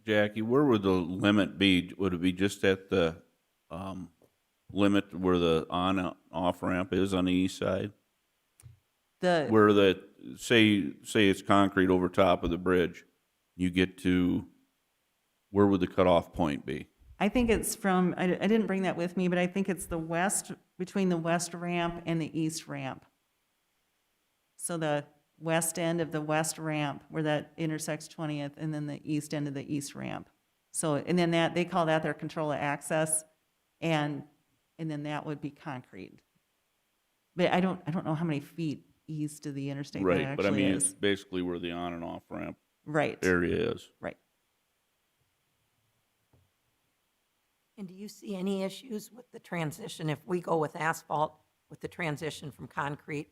Jackie, where would the limit be? Would it be just at the limit where the on-off ramp is on the east side? The, Where the, say it's concrete over top of the bridge, you get to, where would the cutoff point be? I think it's from, I didn't bring that with me, but I think it's the west, between the west ramp and the east ramp. So the west end of the west ramp where that intersects 20th, and then the east end of the east ramp. So, and then that, they call that their control of access, and then that would be concrete. But I don't know how many feet east of the interstate that Right, but I actually mean, it's is. basically where the on and off ramp Right, area is. right. And do you see any issues with the transition if we go with asphalt, with the transition from concrete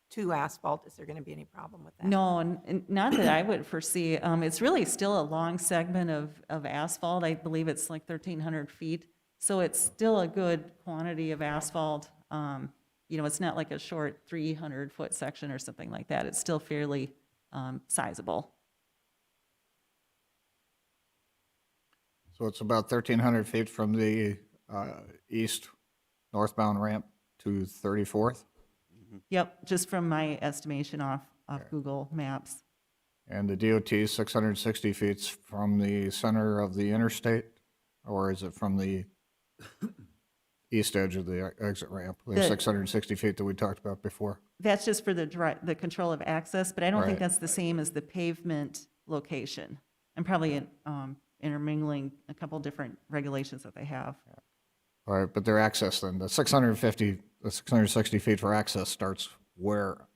to asphalt? Is there going to be any problem with that? No, and not that I would foresee. It's really still a long segment of asphalt. I believe it's like 1,300 feet. So it's still a good quantity of asphalt. You know, it's not like a short 300-foot section or something like that. It's still fairly sizable. So it's about 1,300 feet from the east northbound ramp to 34th, Yep, just from my estimation off Google Maps. and the DOT is 660 feet from the center of the interstate, or is it from the east edge of the exit ramp? The The- 660 feet that we talked about before. That's just for the control of access, but I don't think Right. that's the same as the pavement location. I'm probably intermingling a couple different regulations that they have. All right, but their access then, the 660 feet for access starts where?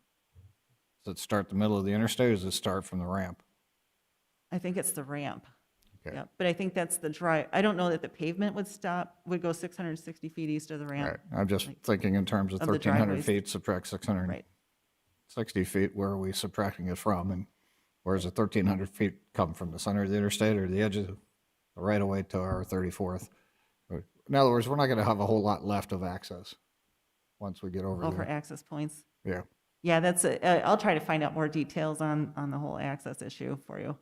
Does it start the middle of the interstate, or does it start from the ramp? I think it's the ramp. Okay. Yep, but I think that's the drive. I don't know that the pavement would go 660 feet east of the Right, ramp. I'm just thinking in terms of Of the 1,300 driveways. feet, subtract 660 feet, where are we subtracting it from? And where does the 1,300 feet come from, the center of the interstate or the edge of the right of way to our 34th? In other words, we're not going to have a whole lot left of access once we get over Oh, for there. access points. Yeah. Yeah, I'll try to find out more details on the whole access issue for you.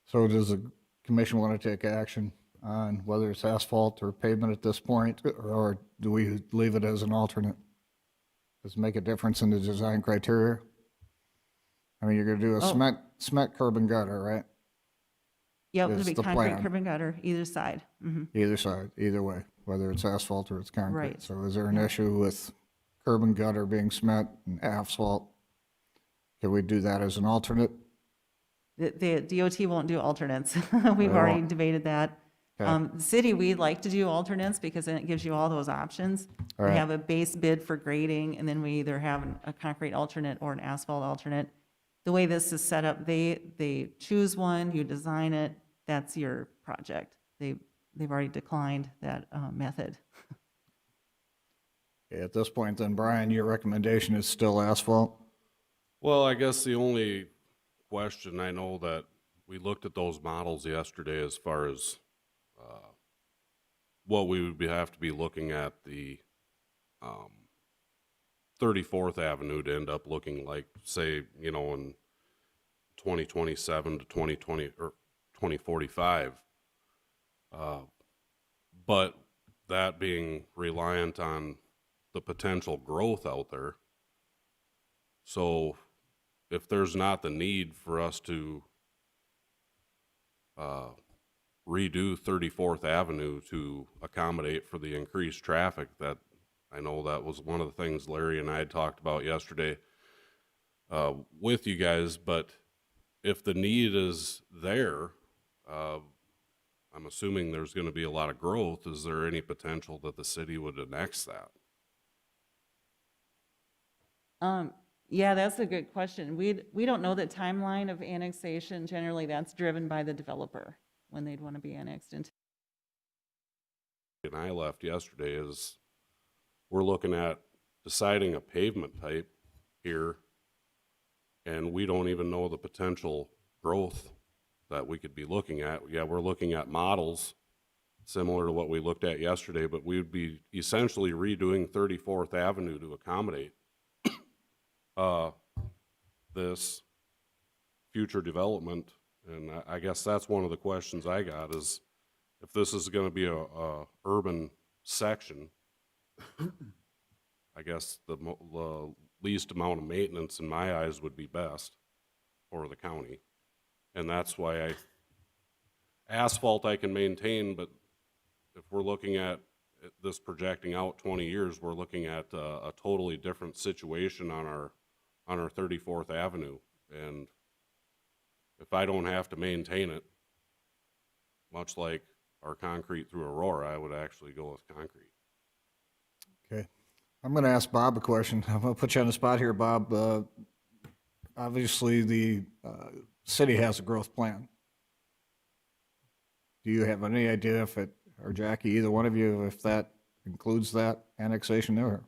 So does the commission want to take action on whether it's asphalt or pavement at this point, or do we leave it as an alternate? Does it make a difference in the design criteria? I mean, you're going to do a Oh. cement curb and gutter, right? Yep, Is it'll be the concrete plan. curb and gutter, either side. Either side, either way, whether it's asphalt or it's concrete. Right. So is there an issue with curb and gutter being cement and asphalt? Can we do that as an alternate? The DOT won't do alternates. We've They already won't. debated that. Okay. The city, we'd like to do alternates because then it gives you all those options. We Right. have a base bid for grading, and then we either have a concrete alternate or an asphalt alternate. The way this is set up, they choose one, you design it, that's your project. They've already declined that method. Okay, at this point then, Brian, your recommendation is still asphalt? Well, I guess the only question, I know that we looked at those models yesterday as far as what we would have to be looking at the 34th Avenue to end up looking like, say, you know, in 2027 to 2020 or 2045. But that being reliant on the potential growth out there. So if there's not the need for us to redo 34th Avenue to accommodate for the increased traffic, that I know that was one of the things Larry and I had talked about yesterday with you guys, but if the need is there, I'm assuming there's going to be a lot of growth. Is there any potential that the city would annex that? Yeah, that's a good question. We don't know the timeline of annexation. Generally, that's driven by the developer when they'd want to be annexed into. And I left yesterday is we're looking at deciding a pavement type here, and we don't even know the potential growth that we could be looking at. Yeah, we're looking at models similar to what we looked at yesterday, but we would be essentially redoing 34th Avenue to accommodate this future development. And I guess that's one of the questions I got is if this is going to be a urban section, I guess the least amount of maintenance in my eyes would be best for the county. And that's why asphalt I can maintain, but if we're looking at this projecting out 20 years, we're looking at a totally different situation on our 34th Avenue. And if I don't have to maintain it, much like our concrete through Aurora, I would actually go with concrete. Okay. I'm going to ask Bob a question. I'm going to put you on the spot here, Bob. Obviously, the city has a growth plan. Do you have any idea if it, or Jackie, either one of you, if that includes that annexation there?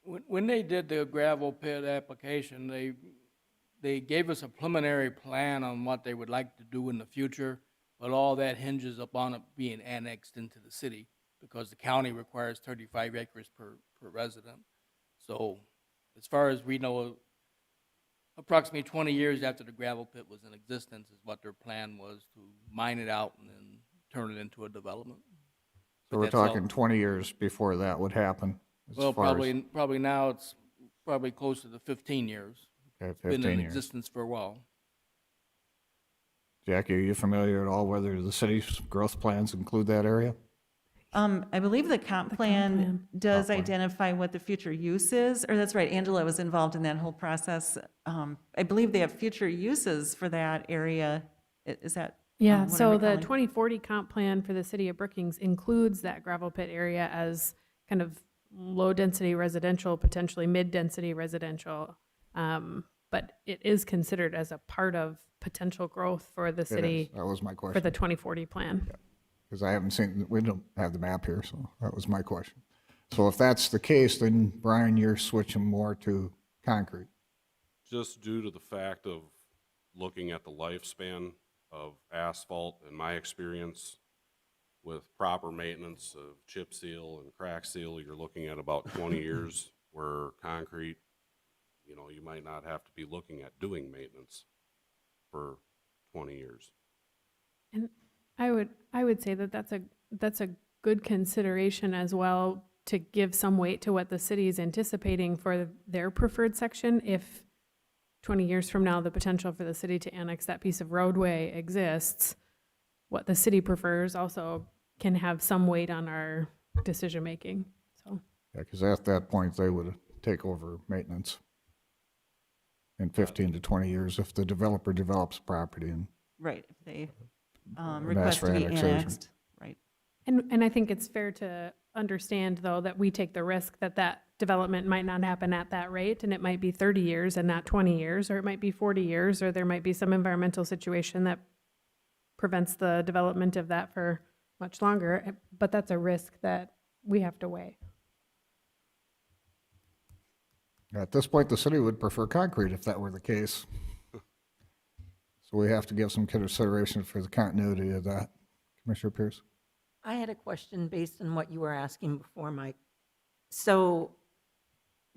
When they did the gravel pit application, they gave us a preliminary plan on what they would like to do in the future, but all that hinges upon it being annexed into the city, because the county requires 35 acres per resident. So as far as we know, approximately 20 years after the gravel pit was in existence is what their plan was, to mine it out and then turn it into a development. So we're talking 20 years before that would happen? as Well, far as- probably now it's probably closer to 15 years. Okay, It's been 15 in years. existence for a while. Jackie, are you familiar at all whether the city's growth plans include that area? I believe the comp plan does identify what the future use is, or that's right, Angela was involved in that whole process. I believe they have future uses for that area. Is that? Yeah, what I'm so the recalling? 2040 comp plan for the city of Brookings includes that gravel pit area as kind of low-density residential, potentially mid-density residential. But it is considered as a part of potential growth for the It is. city That was my for question. the 2040 plan. Because I haven't seen, we don't have the map here, so that was my question. So if that's the case, then Brian, you're switching more to concrete. Just due to the fact of looking at the lifespan of asphalt, in my experience, with proper maintenance of chip seal and crack seal, you're looking at about 20 years, where concrete, you know, you might not have to be looking at doing maintenance for 20 years. And I would say that that's a good consideration as well, to give some weight to what the city is anticipating for their preferred section. If 20 years from now, the potential for the city to annex that piece of roadway exists, what the city prefers also can have some weight on our decision-making, so. Yeah, because at that point, they would take over maintenance in 15 to 20 years if the developer develops property. And Right, if they ask request for to be annexation. annexed, right. And I think it's fair to understand, though, that we take the risk that that development might not happen at that rate, and it might be 30 years and not 20 years, or it might be 40 years, or there might be some environmental situation that prevents the development of that for much longer, but that's a risk that we have to weigh. At this point, the city would prefer concrete if that were the case. So we have to give some consideration for the continuity of that. Commissioner Pierce? I had a question based on what you were asking before, Mike. So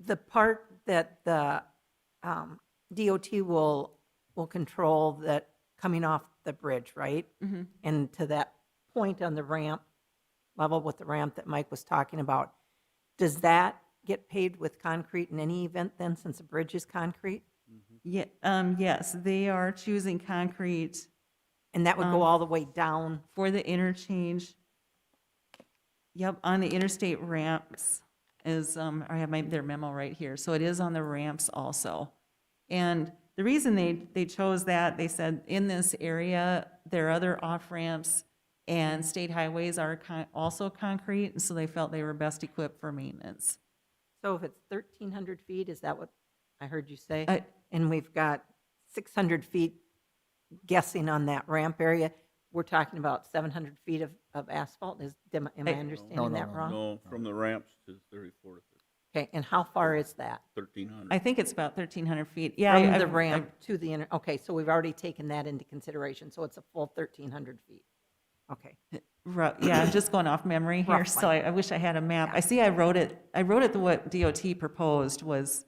the part that the DOT will control that coming off the bridge, right? And to that point on the ramp, level with the ramp that Mike was talking about, does that get paved with concrete in any event then, since the bridge is concrete? Yeah, yes, they are choosing concrete And that would go all the way down? for the interchange. Yep, on the interstate ramps is, I have their memo right here, so it is on the ramps also. And the reason they chose that, they said in this area, there are other off-ramps and state highways are also concrete, and so they felt they were best equipped for maintenance. So if it's 1,300 feet, is that what I heard you say? I- And we've got 600 feet guessing on that ramp area, we're talking about 700 feet of asphalt? Am I understanding that wrong? No, from the ramps to 34th, Okay, and how far is that? 1,300. I think it's about 1,300 feet. Yeah. From I- the ramp to the okay, so we've already taken that into consideration, so it's a full 1,300 feet. Okay, Yeah, I'm just going off memory here, so Roughly. I wish I had a map. I see I wrote it, what DOT proposed was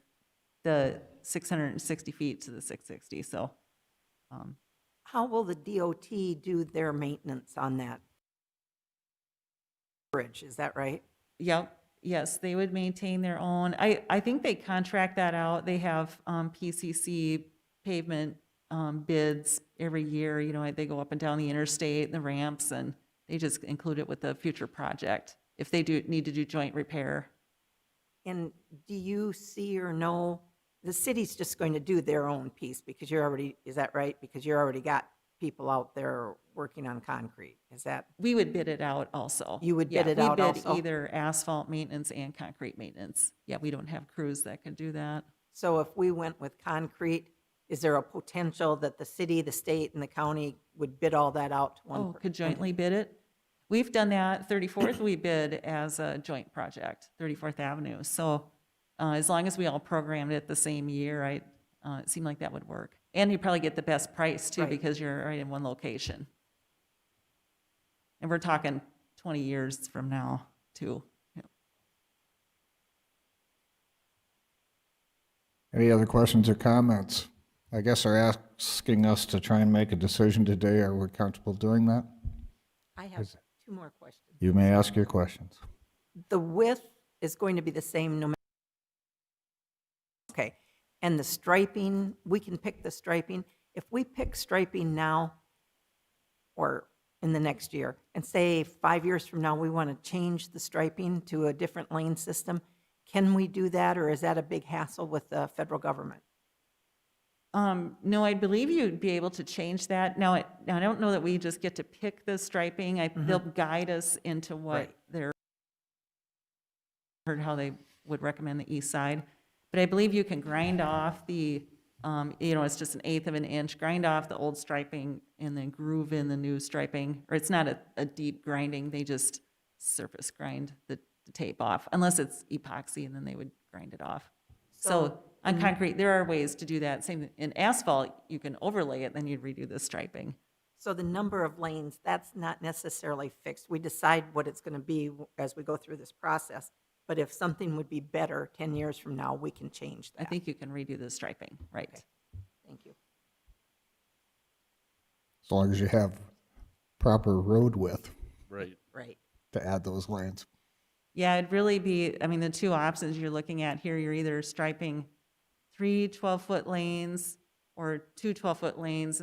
the 660 feet to the 660, so. how will the DOT do their maintenance on that bridge, is that right? Yep, Yes, they would maintain their own. I think they contract that out. They have PCC pavement bids every year. You know, they go up and down the interstate and the ramps, and they just include it with the future project if they do need to do joint repair. And do you see or know, the city's just going to do their own piece because you're already, is that right? Because you already got people out there working on concrete. Is that, We would bid it out also. You would Yeah, bid it out We also? bid either asphalt maintenance and concrete maintenance. Yeah, we don't have crews that could do that. so if we went with concrete, is there a potential that the city, the state, and the county would bid all that out to one? Oh, could jointly bid it? We've done that. 34th, we bid as a joint project, 34th Avenue. So as long as we all programmed it the same year, it seemed like that would work. And you probably get the best price too, Right. because you're right in one location. And we're talking 20 years from now too. Yeah. Any other questions or comments? I guess they're asking us to try and make a decision today. Are we comfortable doing that? I have two more questions. You may ask your questions. The width is going to be the same no matter. Okay, and the striping, we can pick the striping. If we pick striping now or in the next year, and say 5 years from now, we want to change the striping to a different lane system, can we do that, or is that a big hassle with the federal government? No, I believe you'd be able to change that. Now, I don't know that we just get to pick the striping. They'll guide us into what Right. they're, heard how they would recommend the east side. But I believe you can grind off the, it's just 1/8 of an inch, grind off the old striping and then groove in the new striping. Or it's not a deep grinding, they just surface grind the tape off, unless it's epoxy, and then they would grind it off. So on concrete, there are ways to do that. Same in asphalt, you can overlay it, then you'd redo the striping. So the number of lanes, that's not necessarily fixed. We decide what it's going to be as we go through this process. But if something would be better 10 years from now, we can change that. I think you can redo the striping, right? Okay. Thank you. As long as you have proper road width Right. Right. to add those lanes. Yeah, it'd really be, the two options you're looking at here, you're either striping 3 12-foot lanes or 2 12-foot lanes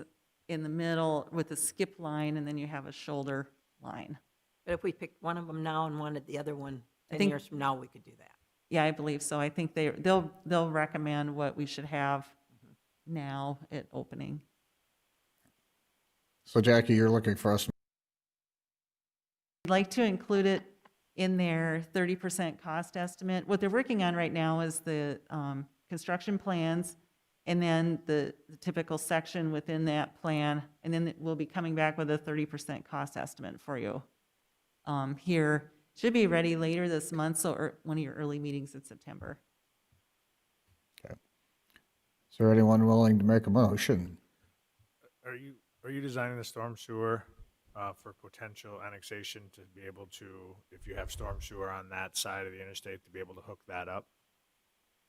in the middle with a skip line, and then you have a shoulder line. But if we picked one of them now and wanted the other one 10 think- years from now, we could do that. Yeah, I believe so. I think they'll recommend what we should have now at opening. So Jackie, you're looking for us, I'd like to include it in their 30% cost estimate. What they're working on right now is the construction plans, and then the typical section within that plan, and then we'll be coming back with a 30% cost estimate for you. Here, should be ready later this month, so one of your early meetings in September. is there anyone willing to make a motion? Are you designing the storm sewer for potential annexation to be able to, if you have storm sewer on that side of the interstate, to be able to hook that up?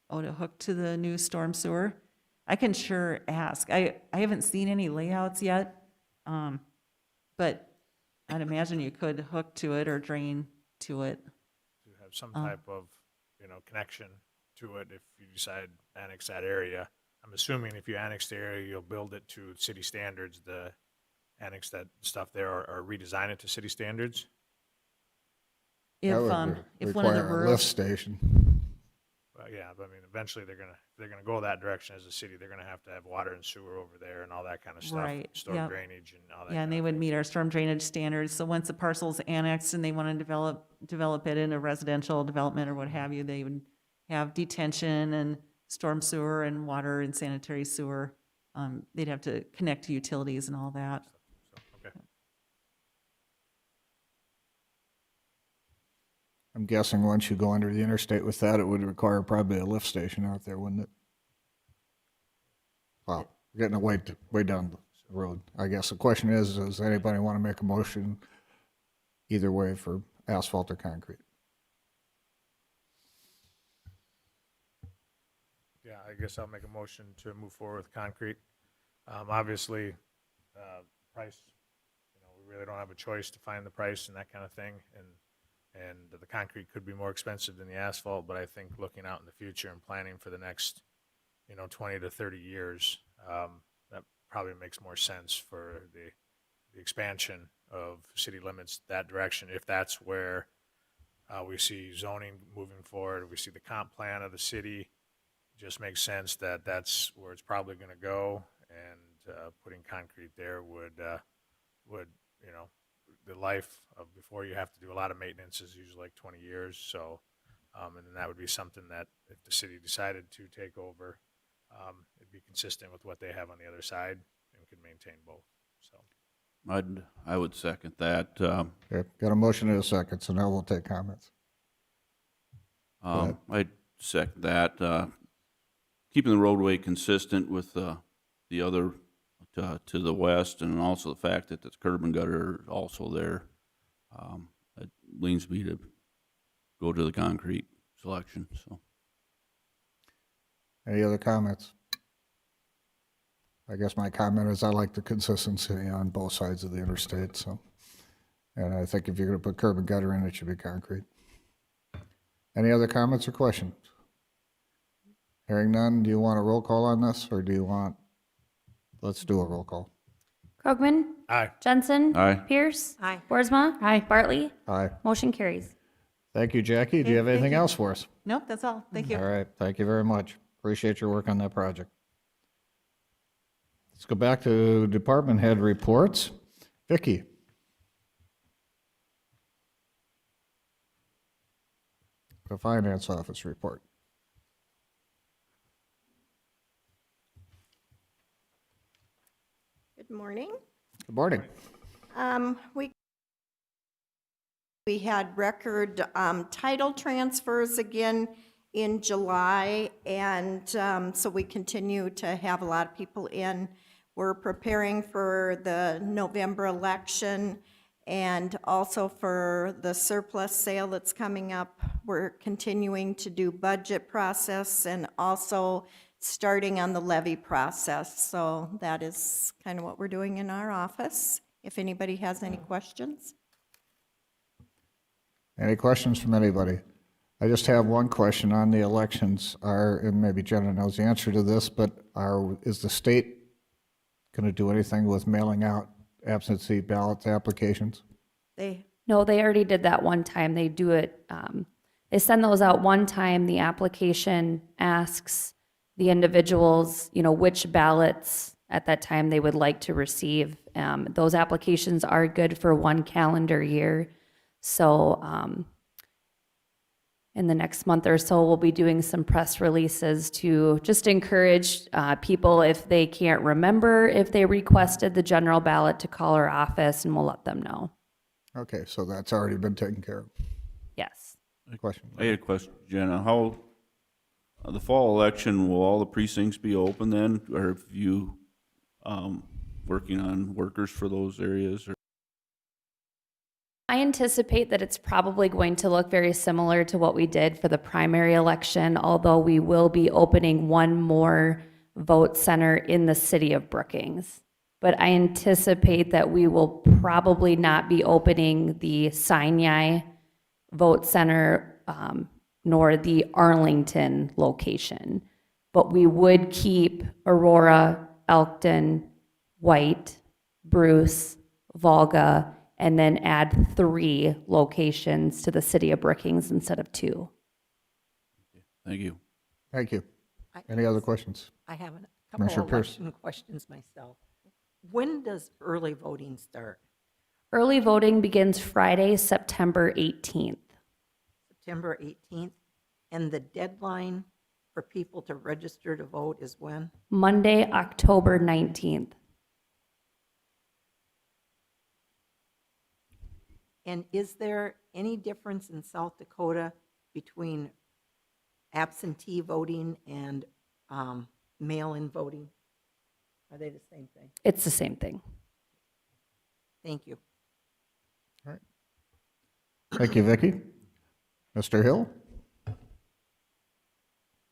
Oh, to hook to the new storm sewer? I can sure ask. I haven't seen any layouts yet, but I'd imagine you could hook to it or drain to it. To have some type of, connection to it if you decide to annex that area. I'm assuming if you annex the area, you'll build it to city standards, annex that stuff there or redesign it to city standards? If, That would if one of the require a rural, lift station. Well, yeah, but I mean, eventually if they're gonna go that direction as a city, they're gonna have to have water and sewer over there and all that kind of stuff. Right, Storm yep. drainage and all that. yeah, and kind they of would thing. meet our storm drainage standards. So once the parcel's annexed and they want to develop it in a residential development or what have you, they would have detention and storm sewer and water and sanitary sewer. They'd have to connect to utilities and all that. So, okay. I'm guessing once you go under the interstate with that, it would require probably a lift station out there, wouldn't it? Wow, we're getting way down the road. I guess the question is, does anybody want to make a motion either way for asphalt or concrete? Yeah, I guess I'll make a motion to move forward with concrete. Obviously, price, we really don't have a choice to find the price and that kind of thing. and the concrete could be more expensive than the asphalt, but I think looking out in the future and planning for the next, 20 to 30 years, that probably makes more sense for the expansion of city limits that direction, if that's where we see zoning moving forward, we see the comp plan of the city, just makes sense that that's where it's probably going to go, and putting concrete there would, the life of before you have to do a lot of maintenance is usually like 20 years, so, and then that would be something that if the city decided to take over, it'd be consistent with what they have on the other side and could maintain both, so. I would second that. Okay, got a motion and a second, so now we'll take comments. I'd second that. Keeping the roadway consistent with the other to the west, and also the fact that the curb and gutter are also there, it leans me to go to the concrete selection. So, Any other comments? I guess my comment is I like the consistency on both sides of the interstate, so. And I think if you're going to put curb and gutter in, it should be concrete. Any other comments or questions? Hearing none, do you want a roll call on this, or do you want, let's do a roll call. Krogman? Aye. Jensen? Aye. Pierce? Aye. Boersma? Aye. Bartley? Aye. Motion carries. Thank you, Jackie. Do Okay, you have thank anything you. else for us? Nope, that's all. Thank you. All right, thank you very much. Appreciate your work on that project. Let's go back to department head reports. Vicki. The finance office report. Good morning. Good morning. We had record title transfers again in July, and so we continue to have a lot of people in. We're preparing for the November election and also for the surplus sale that's coming up. We're continuing to do budget process and also starting on the levy process. So that is kind of what we're doing in our office. If anybody has any questions. Any questions from anybody? I just have one question on the elections. And maybe Jenna knows the answer to this, but is the state going to do anything with mailing out absentee ballot applications? No, they already did that one time. They do it, they send those out one time. The application asks the individuals, which ballots at that time they would like to receive. Those applications are good for 1 calendar year. So in the next month or so, we'll be doing some press releases to just encourage people, if they can't remember if they requested the general ballot, to call our office and we'll let them know. Okay, so that's already been taken care of. Yes. Question? I had a question, Jenna. How the fall election, will all the precincts be open then, or have you working on workers for those areas? Or? I anticipate that it's probably going to look very similar to what we did for the primary election, although we will be opening one more vote center in the city of Brookings. But I anticipate that we will probably not be opening the Sinai vote center nor the Arlington location. But we would keep Aurora, Elkton, White, Bruce, Volga, and then add 3 locations to the city of Brookings instead of 2. Thank you. Thank you. Any other questions? I have a couple Commissioner of Pierce. election questions myself. When does early voting start? Early voting begins Friday, September 18th. September 18th? And the deadline for people to register to vote is when? Monday, October 19th. And is there any difference in South Dakota between absentee voting and mail-in voting? Are they the same thing? It's the same thing. Thank you. All right. Thank you, Vicki. Mr. Hill?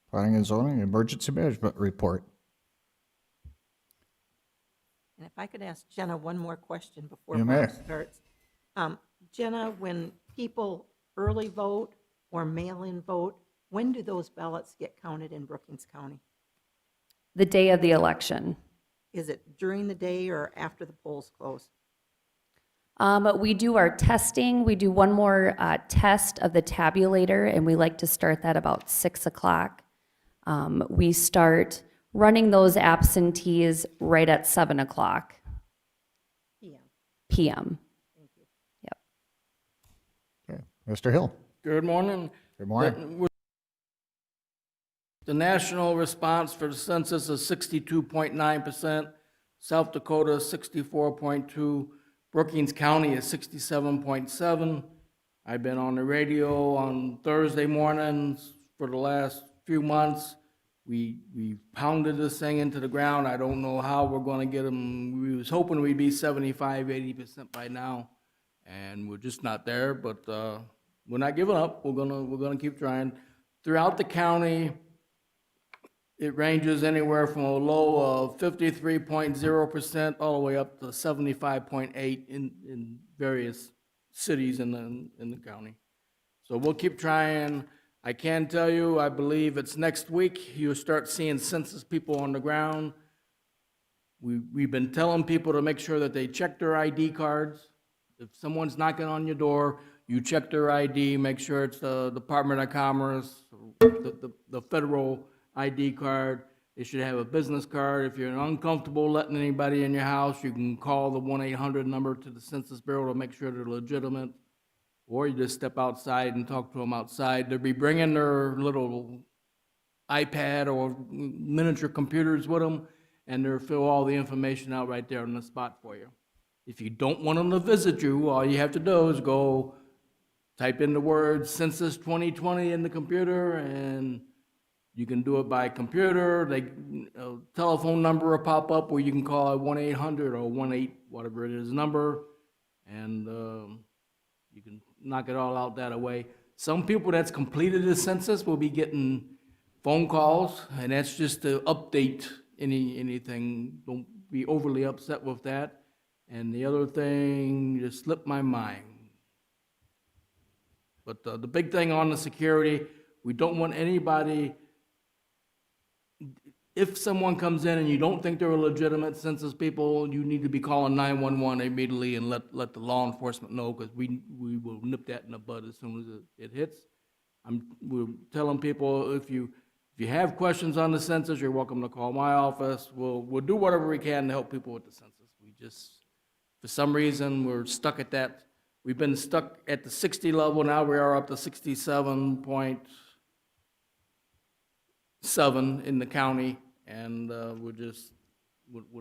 Planning and zoning emergency management report. And if I could ask Jenna one more question before You may. Bob starts. Jenna, when people early vote or mail-in vote? When do those ballots get counted in Brookings County? The day of the election. Is it during the day or after the polls close? We do our testing. We do one more test of the tabulator, and we like to start that about 6 o'clock. We start running those absentees right at 7 o'clock PM. PM. Yep. Okay. Mr. Hill? Good morning. Good morning. The national response for the census is 62.9%, South Dakota 64.2%, Brookings County is 67.7%. I've been on the radio on Thursday mornings for the last few months. We pounded this thing into the ground. I don't know how we're going to get them. We was hoping we'd be 75, 80% by now, and we're just not there. But we're not giving up. We're gonna keep trying. Throughout the county, it ranges anywhere from a low of 53.0% all the way up to 75.8% in various cities in the county. So we'll keep trying. I can tell you, I believe it's next week, you'll start seeing census people on the ground. We've been telling people to make sure that they check their ID cards. If someone's knocking on your door, you check their ID, make sure it's the Department of Commerce, the federal ID card. They should have a business card. If you're uncomfortable letting anybody in your house, you can call the 1-800 number to the Census Bureau to make sure they're legitimate. Or you just step outside and talk to them outside. They'll be bringing their little iPad or miniature computers with them, and they'll fill all the information out right there on the spot for you. If you don't want them to visit you, all you have to do is go type in the word Census 2020 in the computer, and you can do it by computer. A telephone number will pop up where you can call a 1-800 or 1-8, whatever it is, number, and you can knock it all out that way. Some people that's completed the census will be getting phone calls, and that's just to update anything. Don't be overly upset with that. And the other thing just slipped my mind. But the big thing on the security, we don't want anybody, if someone comes in and you don't think they're a legitimate census people, you need to be calling 911 immediately and let the law enforcement know, because we will nip that in the bud as soon as it hits. We're telling people, if you have questions on the census, you're welcome to call my office. We'll do whatever we can to help people with the census. We just, for some reason, we're stuck at that. We've been stuck at the 60 level. Now we are up to 67.7 in the county, and we're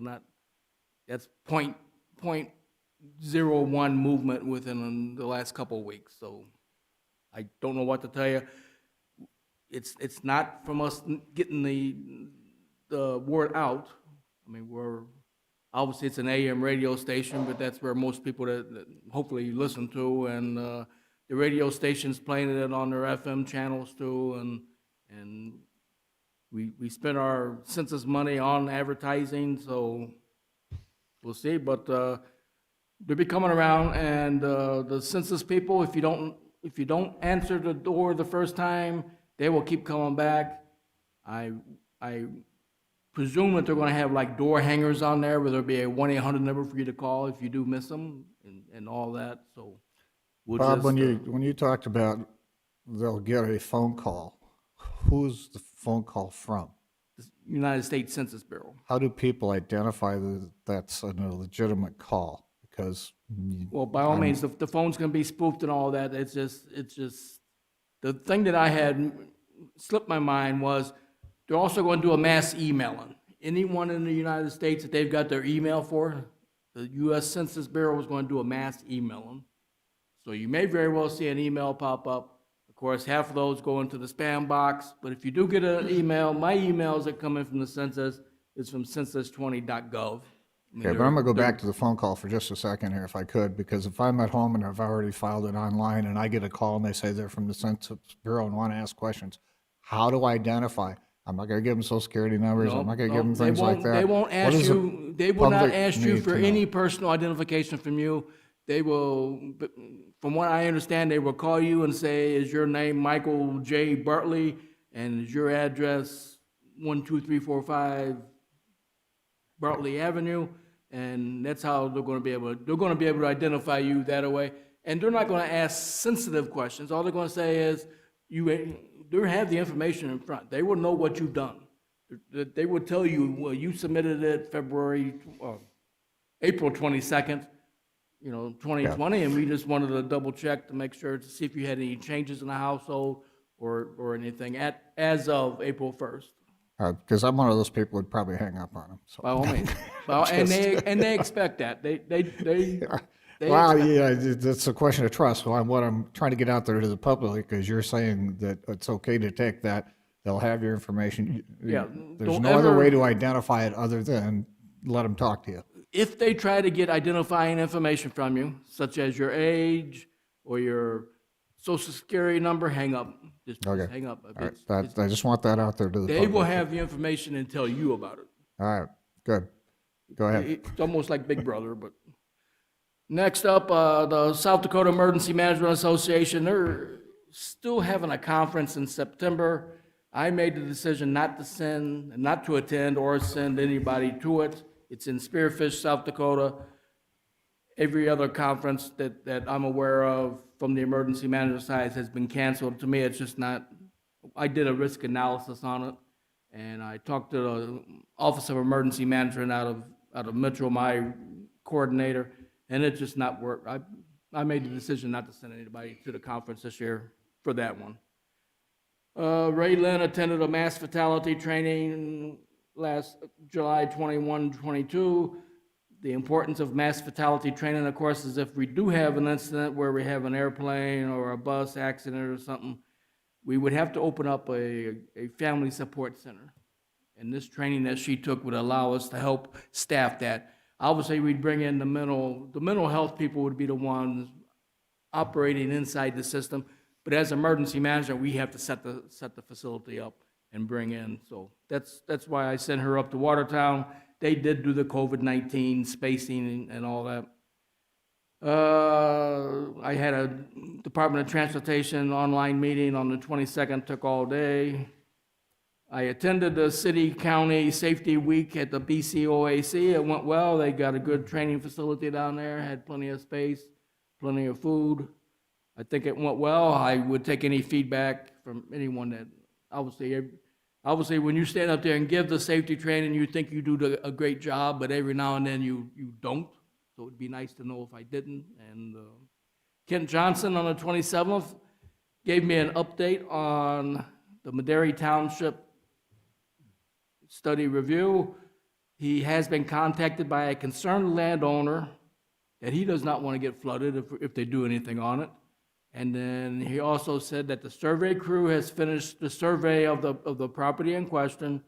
not. That's 0.01 movement within the last couple of weeks. So I don't know what to tell you. It's not from us getting the word out. I mean, obviously it's an AM radio station, but that's where most people that hopefully listen to, and the radio station's playing it on their FM channels too, and we spend our census money on advertising, so we'll see. But they'll be coming around, and the census people, if you don't answer the door the first time, they will keep coming back. I presume that they're going to have like door hangers on there where there'll be a 1-800 number for you to call if you do miss them and all that. So we'll Bob, just, when you talked about they'll get a phone call, who's the phone call from? United States Census Bureau. How do people identify that that's a legitimate call? Because well, by all means, the phone's going to be spoofed and all that. It's just the thing that I had slipped my mind was they're also going to do a mass emailing. Anyone in the United States that they've got their email for, the U.S. Census Bureau is going to do a mass emailing. So you may very well see an email pop up. Of course, half of those go into the spam box. But if you do get an email, my emails that come in from the census is from census20.gov. Okay, but I'm going to go back to the phone call for just a second here, if I could, because if I'm at home and I've already filed it online and I get a call and they say they're from the Census Bureau and want to ask questions, how do I identify? I'm not going to give them Social Security numbers. I'm not going to give them things like that. They won't ask you. They will not ask you for any person. personal identification from you. they will, from what I understand, they will call you and say, is your name Michael J. Bartley, and is your address 12345 Bartley Avenue? And that's how they're going to be able to identify you that way. And they're not going to ask sensitive questions. All they're going to say is, they have the information in front. They will know what you've done. They will tell you, well, you submitted it April 22nd, 2020, and we just wanted to double check to make sure to see if you had any changes in the household or anything as of April 1st. Because I'm one of those people who'd probably hang up on them. So. By all means. Well, and they expect that. They Well, expect yeah, it's a question of trust. So what I'm trying to get out there to the public is you're saying that it's okay to take that. They'll have your information. Yeah, There's don't no other ever- way to identify it other than let them talk to you. If they try to get identifying information from you, such as your age or your social security number, hang up. Just Okay. hang up. All right. I just want that out there to the They public. will have the information and tell you about it. All right, good. Go ahead. It's almost like Big Brother, but. Next up, the South Dakota Emergency Management Association, they're still having a conference in September. I made the decision not to attend or send anybody to it. It's in Spearfish, South Dakota. Every other conference that I'm aware of from the emergency management side has been canceled. To me, it's just not, I did a risk analysis on it, and I talked to the Office of Emergency Management out of Mitchell, my coordinator, and it just not worked. I made the decision not to send anybody to the conference this year for that one. Ray Lynn attended a mass fatality training last July 21, 22. The importance of mass fatality training, of course, is if we do have an incident where we have an airplane or a bus accident or something, we would have to open up a family support center. And this training that she took would allow us to help staff that. Obviously, we'd bring in the mental health people would be the ones operating inside the system. But as emergency manager, we have to set the facility up and bring in. So that's why I sent her up to Watertown. They did do the COVID-19 spacing and all that. I had a Department of Transportation online meeting on the 22nd, took all day. I attended the City County Safety Week at the BCOAC. It went well. They got a good training facility down there, had plenty of space, plenty of food. I think it went well. I would take any feedback from anyone that, obviously when you stand up there and give the safety training, you think you do a great job, but every now and then you don't. So it'd be nice to know if I didn't. And Kent Johnson on the 27th gave me an update on the Madera Township study review. He has been contacted by a concerned landowner that he does not want to get flooded if they do anything on it. And then he also said that the survey crew has finished the survey of the property in question.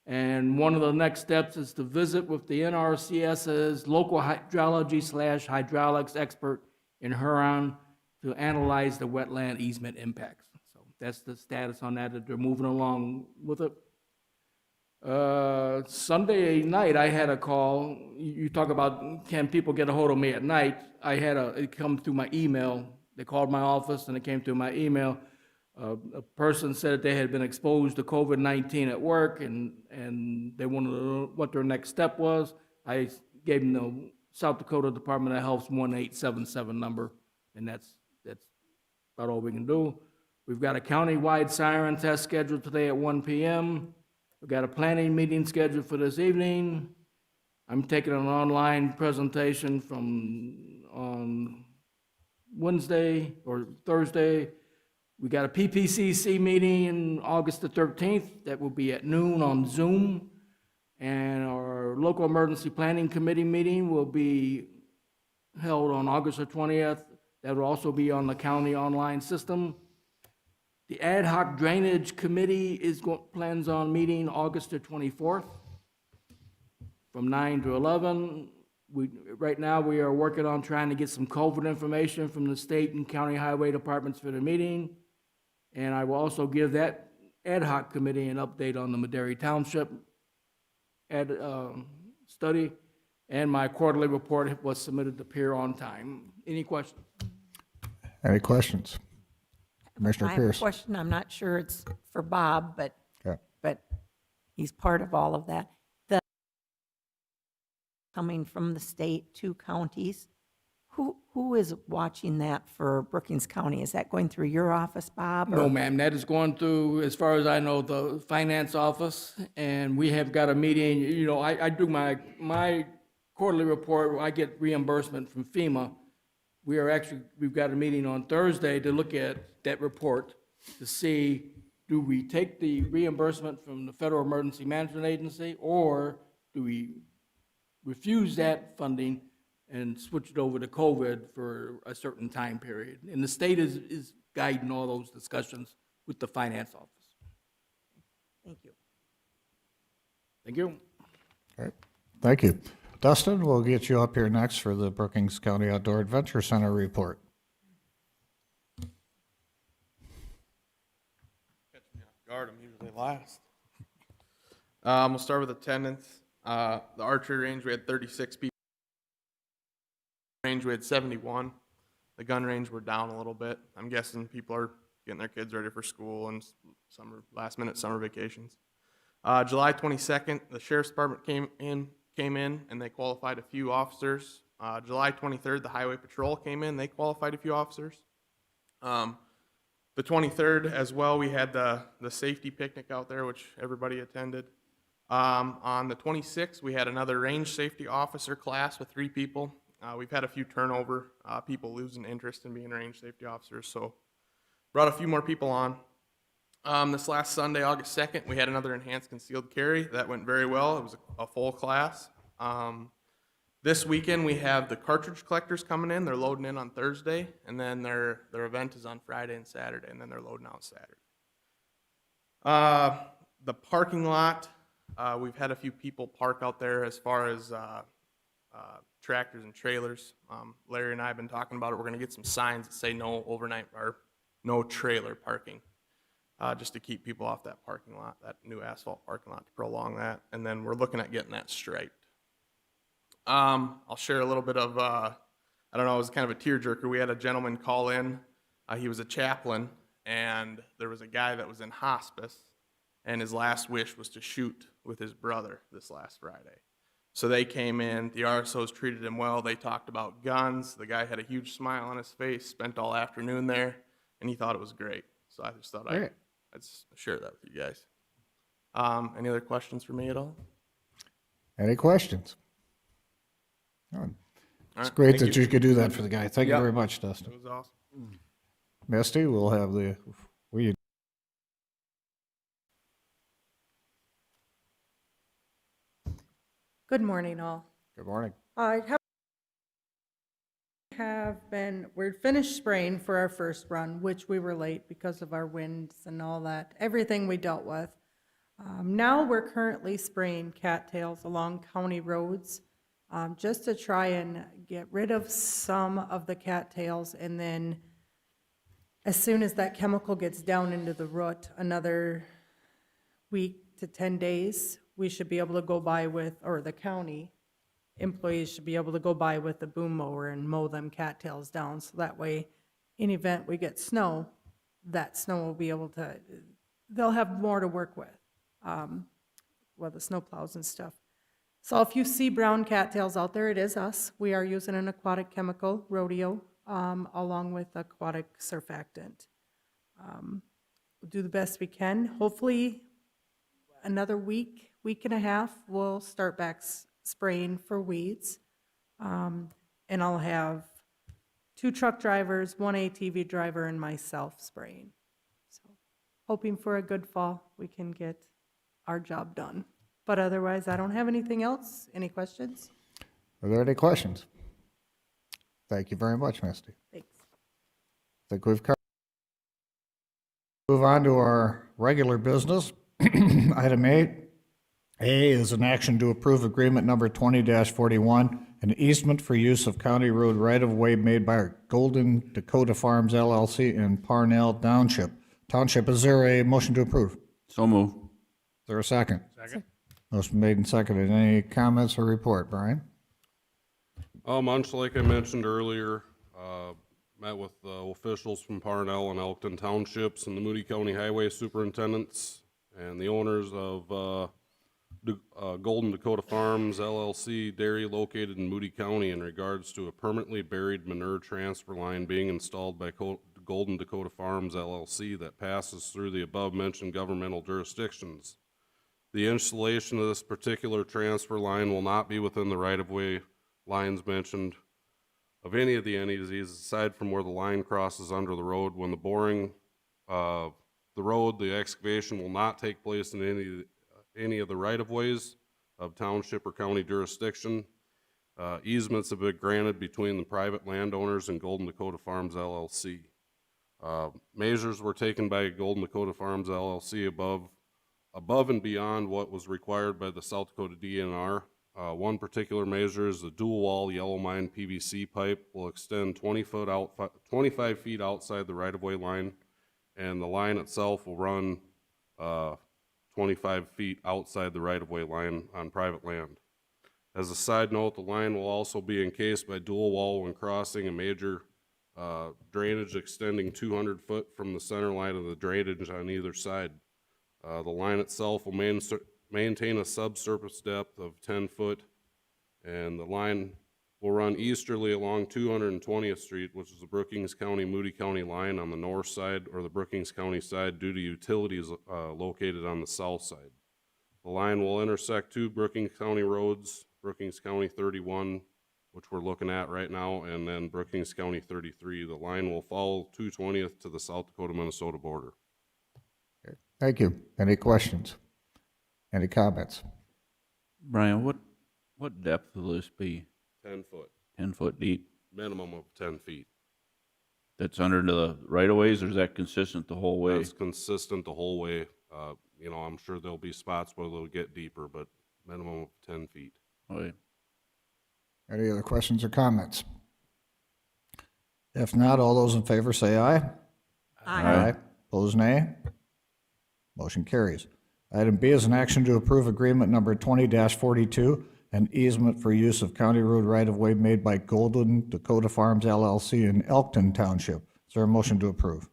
And one of the next steps is to visit with the NRCS's local hydrology/hydraulics expert in Huron to analyze the wetland easement impacts. So that's the status on that they're moving along with it. Sunday night, I had a call. You talk about can people get a hold of me at night? It come through my email. They called my office and it came through my email. A person said that they had been exposed to COVID-19 at work and they wanted to know what their next step was. I gave them the South Dakota Department of Health's 1877 number, and that's about all we can do. We've got a county-wide siren test scheduled today at 1 p.m. We've got a planning meeting scheduled for this evening. I'm taking an online presentation on Wednesday or Thursday. We got a PPCC meeting on August the 13th that will be at noon on Zoom. And our local emergency planning committee meeting will be held on August the 20th. That will also be on the county online system. The ad hoc drainage committee plans on meeting August the 24th from 9 to 11. Right now, we are working on trying to get some COVID information from the state and county highway departments for the meeting. And I will also give that ad hoc committee an update on the Madera Township study. and my quarterly report was submitted to Pier on time. Any questions? Any questions? Commissioner I have a Pierce? question. I'm not sure it's for Bob, Okay. but he's part of all of that. The coming from the state to counties, who is watching that for Brookings County? Is that going through your office, Bob? or- No, ma'am, that is going through, as far as I know, the finance office, and we have got a meeting, you know, I do my quarterly report, where I get reimbursement from FEMA. We've got a meeting on Thursday to look at that report to see, do we take the reimbursement from the Federal Emergency Management Agency, or do we refuse that funding and switch it over to COVID for a certain time period? And the state is guiding all those discussions with the finance office. Thank you. Thank you. Okay. Thank you. Dustin, we'll get you up here next for the Brookings County Outdoor Adventure Center report. Guard, I'm usually last. We'll start with attendance. The archery range, we had 36 people. Range, we had 71. The gun range, we're down a little bit. I'm guessing people are getting their kids ready for school and last-minute summer vacations. July 22nd, the Sheriff's Department came in and they qualified a few officers. July 23rd, the Highway Patrol came in, they qualified a few officers. The 23rd as well, we had the safety picnic out there, which everybody attended. On the 26th, we had another range safety officer class with 3 people. We've had a few turnover, people losing interest in being range safety officers, so brought a few more people on. This last Sunday, August 2nd, we had another enhanced concealed carry. That went very well. It was a full class. This weekend, we have the cartridge collectors coming in. They're loading in on Thursday, and then their event is on Friday and Saturday, and then they're loading out Saturday. The parking lot, we've had a few people park out there as far as tractors and trailers. Larry and I have been talking about it. We're going to get some signs that say no overnight or no trailer parking, just to keep people off that parking lot, that new asphalt parking lot, to prolong that. And then we're looking at getting that striped. I'll share a little bit of, I don't know, it was kind of a tearjerker. We had a gentleman call in. He was a chaplain, and there was a guy that was in hospice, and his last wish was to shoot with his brother this last Friday. So they came in, the RSOs treated him well, they talked about guns, the guy had a huge smile on his face, spent all afternoon there, and he thought it was great. So I just thought I'd share that with you guys. Any other questions for me at all? Any questions? It's right, great thank that you could do that for the guy. Thank you Yep. very much, Dustin. It was awesome. Misty, we'll have the, will you? Good morning, all. Good morning. I we're finished spraying for our first run, which we were late because of our winds and all that, everything we dealt with. Now we're currently spraying cattails along county roads, just to try and get rid of some of the cattails, and then as soon as that chemical gets down into the root, another week to 10 days, we should be able to go by with, or the county employees should be able to go by with the boom mower and mow them cattails down. So that way, in event we get snow, that snow will be able to, they'll have more to work with, the snow plows and stuff. So if you see brown cattails out there, it is us. We are using an aquatic chemical, rodeo, along with aquatic surfactant. We'll do the best we can. Hopefully, another week and a half, we'll start back spraying for weeds. And I'll have 2 truck drivers, 1 ATV driver, and myself spraying. So hoping for a good fall, we can get our job done. But otherwise, I don't have anything else. Any questions? Are there any questions? Thank you very much, Misty. Thanks. I think we've covered. Move on to our regular business. Item 8. A is an action to approve agreement number 20-41, an easement for use of county road right-of-way made by Golden Dakota Farms LLC in Parnell Township. Is there a motion to approve? So move. Is there a second? Second. Motion made and seconded. Any comments or report, Brian? Much like I mentioned earlier, met with officials from Parnell and Elkton Townships and the Moody County Highway Superintendents and the owners of Golden Dakota Farms LLC dairy located in Moody County in regards to a permanently buried manure transfer line being installed by Golden Dakota Farms LLC that passes through the above-mentioned governmental jurisdictions. The installation of this particular transfer line will not be within the right-of-way lines mentioned of any of the entities aside from where the line crosses under the road. When the boring the road, the excavation will not take place in any of the right-of-ways of township or county jurisdiction. Easements have been granted between the private landowners and Golden Dakota Farms LLC. Measures were taken by Golden Dakota Farms LLC above and beyond what was required by the South Dakota DNR. One particular measure is the dual-wall yellow mine PVC pipe will extend 25 feet outside the right-of-way line, and the line itself will run 25 feet outside the right-of-way line on private land. As a side note, the line will also be encased by dual wall when crossing a major drainage extending 200 foot from the center line of the drainage on either side. The line itself will maintain a subsurface depth of 10 foot, and the line will run easterly along 220th Street, which is the Brookings County, Moody County line on the north side, or the Brookings County side due to utilities located on the south side. The line will intersect two Brookings County roads, Brookings County 31, which we're looking at right now, and then Brookings County 33. The line will follow 220th to the South Dakota-Minnesota border. Thank you. Any questions? Any comments? Brian, what depth will this be? 10 foot, 10 foot deep? minimum of 10 feet. That's under the right-of-ways, or is that consistent the whole way? That's consistent the whole way. You know, I'm sure there'll be spots where they'll get deeper, but minimum of 10 feet. Okay. Any other questions or comments? If not, all those in favor say aye. Aye. Opposed, nay. Motion carries. Item B is an action to approve agreement number 20-42, an easement for use of county road right-of-way made by Golden Dakota Farms LLC in Elkton Township. Is there a motion to approve?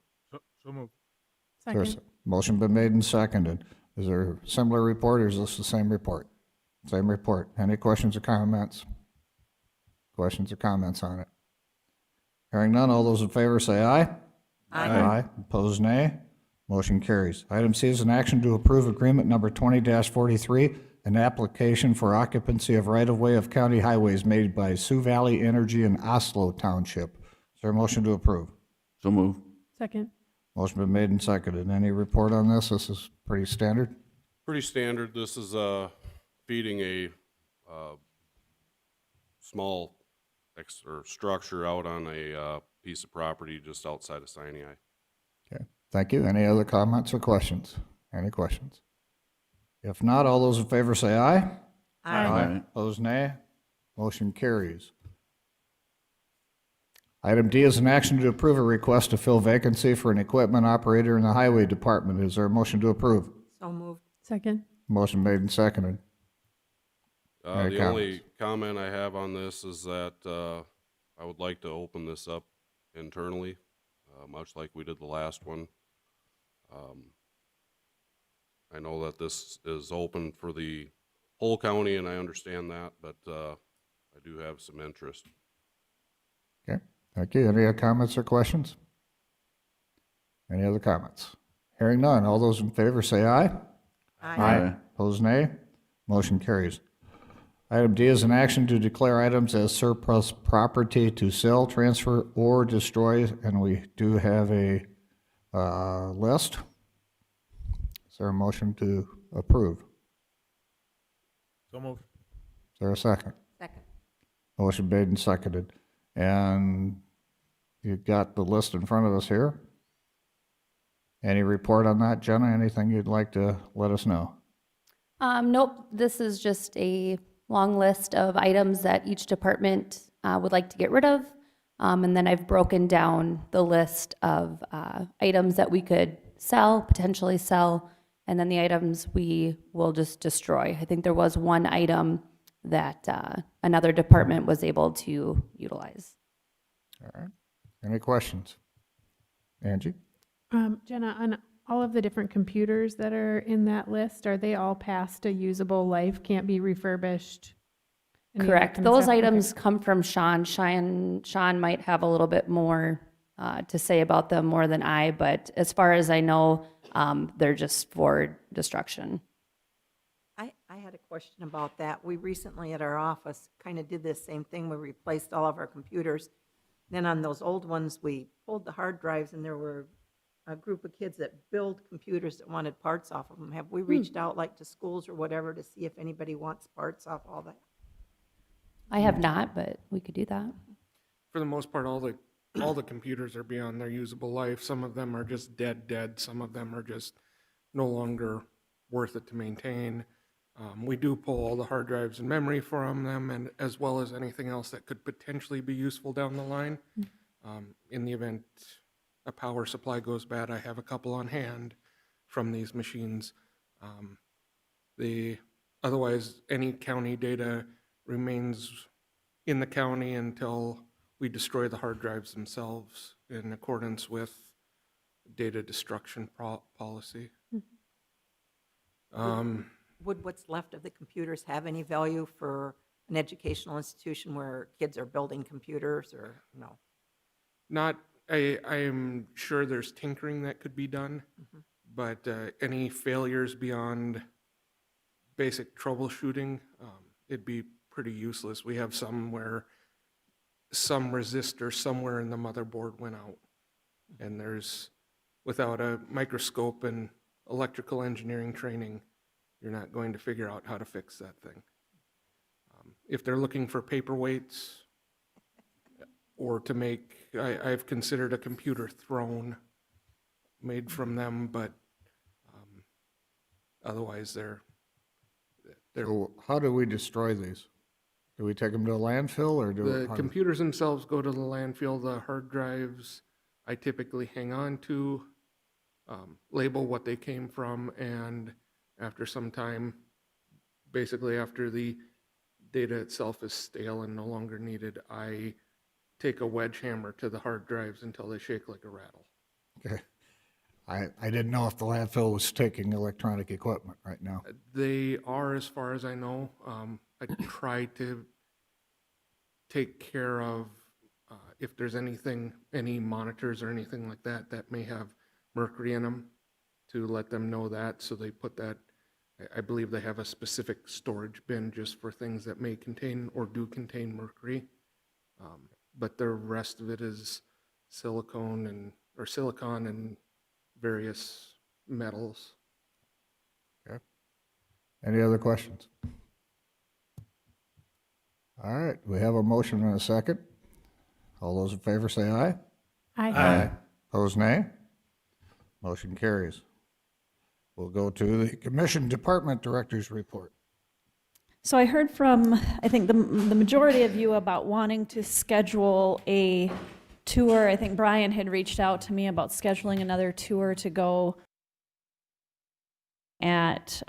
So moved. There's Second. a motion been made and seconded. Is there a similar report, or is this the same report? Same report. Any questions or comments? Questions or comments on it? Hearing none, all those in favor say aye. Aye. Opposed, nay. Motion carries. Item C is an action to approve agreement number 20-43, an application for occupancy of right-of-way of county highways made by Sioux Valley Energy in Oslo Township. Is there a motion to approve? So move. Second. Motion been made and seconded. Any report on this? This is pretty standard. Pretty standard. This is feeding a small structure out on a piece of property just outside of Sinai. Okay, thank you. Any other comments or questions? Any questions? If not, all those in favor say aye. Aye. Opposed, nay. Motion carries. Item D is an action to approve a request to fill vacancy for an equipment operator in the Highway Department. Is there a motion to approve? So moved. Second. Motion made and seconded. Any The comments? only comment I have on this is that I would like to open this up internally, much like we did the last one. I know that this is open for the whole county, and I understand that, but I do have some interest. Okay, thank you. Any other comments or questions? Any other comments? Hearing none. All those in favor say aye. Opposed, nay. Motion carries. Item D is an action to declare items as surplus property to sell, transfer, or destroy, and we do have a list. Is there a motion to approve? So moved. Is there a second? Second. Motion made and seconded. And you've got the list in front of us here. Any report on that, Jenna? Anything you'd like to let us know? Nope, this is just a long list of items that each department would like to get rid of. And then I've broken down the list of items that we could sell, potentially sell, and then the items we will just destroy. I think there was one item that another department was able to utilize. All right. Any questions? Angie? Jenna, on all of the different computers that are in that list, are they all past a usable life, can't be refurbished? Any of that Correct. kind of Those stuff? Okay. items come from Sean. Sean might have a little bit more to say about them more than I, but as far as I know, they're just for destruction. I had a question about that. We recently at our office kind of did this same thing. We replaced all of our computers. Then on those old ones, we pulled the hard drives and there were a group of kids that build computers that wanted parts off of them. Have we reached out like to schools or whatever to see if anybody wants parts off all that? I have not, but we could do that. For the most part, all the computers are beyond their usable life. Some of them are just dead. Some of them are just no longer worth it to maintain. We do pull all the hard drives and memory from them, and as well as anything else that could potentially be useful down the line. In the event a power supply goes bad, I have a couple on hand from these machines. Otherwise, any county data remains in the county until we destroy the hard drives themselves in accordance with data destruction policy. Would what's left of the computers have any value for an educational institution where kids are building computers or no? I'm sure there's tinkering that could be done, but any failures beyond basic troubleshooting, it'd be pretty useless. We have some where some resistor somewhere in the motherboard went out, and without a microscope and electrical engineering training, you're not going to figure out how to fix that thing. If they're looking for paperweights or to make, I've considered a computer throne made from them, but otherwise they're So how do we destroy these? Do we take them to a landfill or the computers themselves go to the landfill. The hard drives I typically hang on to, label what they came from, and after some time, basically after the data itself is stale and no longer needed, I take a wedge hammer to the hard drives until they shake like a rattle. Okay. I didn't know if the landfill was taking electronic equipment right now. They are, as far as I know. I try to take care of if there's any monitors or anything like that that may have mercury in them, to let them know that, so they put that. I believe they have a specific storage bin just for things that may contain or do contain mercury. But the rest of it is silicon and various metals. Okay. Any other questions? All right, we have a motion and a second. All those in favor say aye. Aye. Opposed, nay. Motion carries. We'll go to the Commission Department Director's report. So I heard from, I think, the majority of you about wanting to schedule a tour. I think Brian had reached out to me about scheduling another tour to go at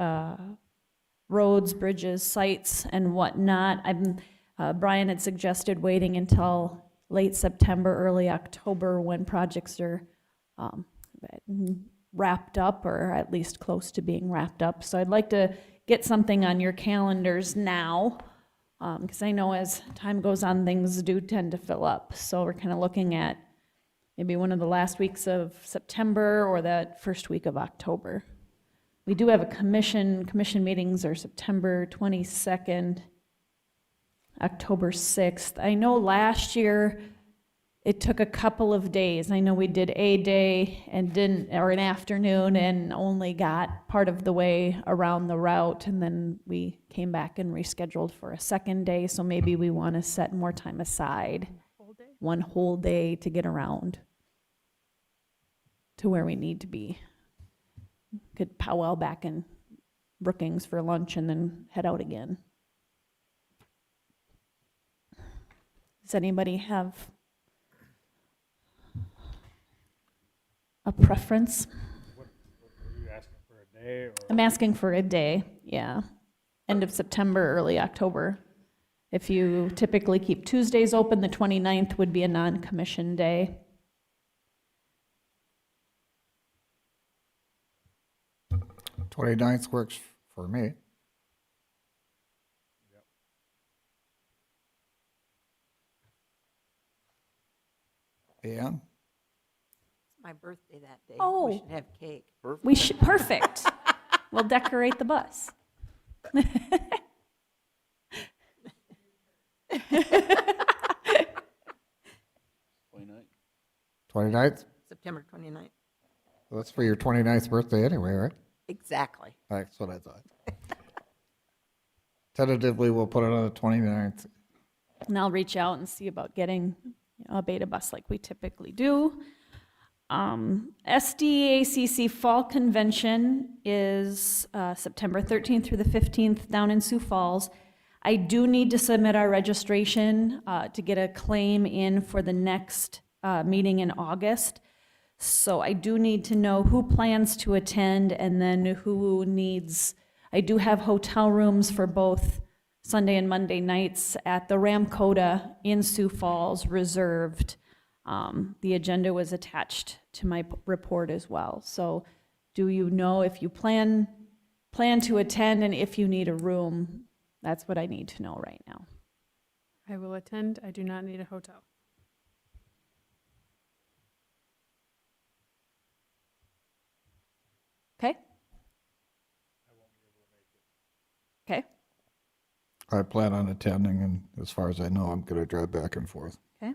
roads, bridges, sites, and whatnot. Brian had suggested waiting until late September, early October, when projects are wrapped up, or at least close to being wrapped up. So I'd like to get something on your calendars now, because I know as time goes on, things do tend to fill up. So we're kind of looking at maybe one of the last weeks of September or that first week of October. We do have a commission meetings are September 22nd, October 6th. I know last year it took a couple of days. I know we did a day and or an afternoon and only got part of the way around the route, and then we came back and rescheduled for a second day. So maybe we want to set more time aside, one whole day to get around to where we need to be. Could powwow back in Brookings for lunch and then head out again. Does anybody have a preference? What were you asking for, a day? Or? I'm asking for a day, yeah. End of September, early October. If you typically keep Tuesdays open, the 29th would be a non-commission day. Yep. 29th works for me. And It's my birthday that day. Oh. We should have cake. We should, perfect. We'll decorate the bus. 29th? September 29th. Well, that's for your 29th birthday anyway, right? Exactly. That's what I thought. Tentatively, we'll put it on the 29th. And I'll reach out and see about getting a beta bus like we typically do. SDACC Fall Convention is September 13th through the 15th down in Sioux Falls. I do need to submit our registration to get a claim in for the next meeting in August. So I do need to know who plans to attend and then who needs. I do have hotel rooms for both Sunday and Monday nights at the Ramcoda in Sioux Falls reserved. The agenda was attached to my report as well. So do you know if you plan to attend and if you need a room? That's what I need to know right now. I will attend. I do not need a hotel. Okay? Okay, I plan on attending, and as far as I know, I'm going to drive back and forth. okay.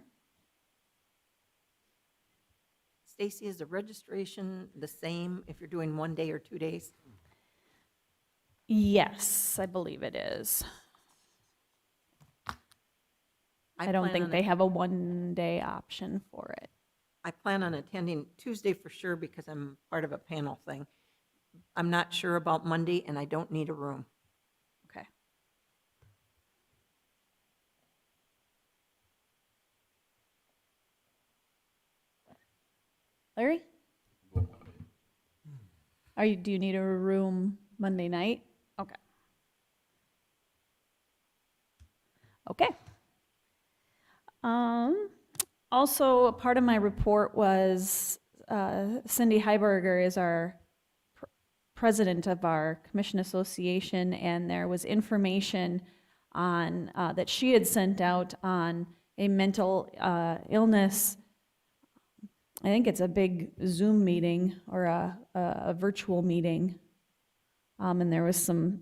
Stacy, is the registration the same if you're doing 1 day or 2 days? Yes, I believe it is. I don't think they have a 1 day option for it. I plan on attending Tuesday for sure because I'm part of a panel thing. I'm not sure about Monday, and I don't need a room. Okay. Larry? Do you need a room Monday night? Okay. Okay. Also, a part of my report was Cindy Heiberger is our president of our commission association, and there was information on that she had sent out on a mental illness. I think it's a big Zoom meeting or a virtual meeting, and there was some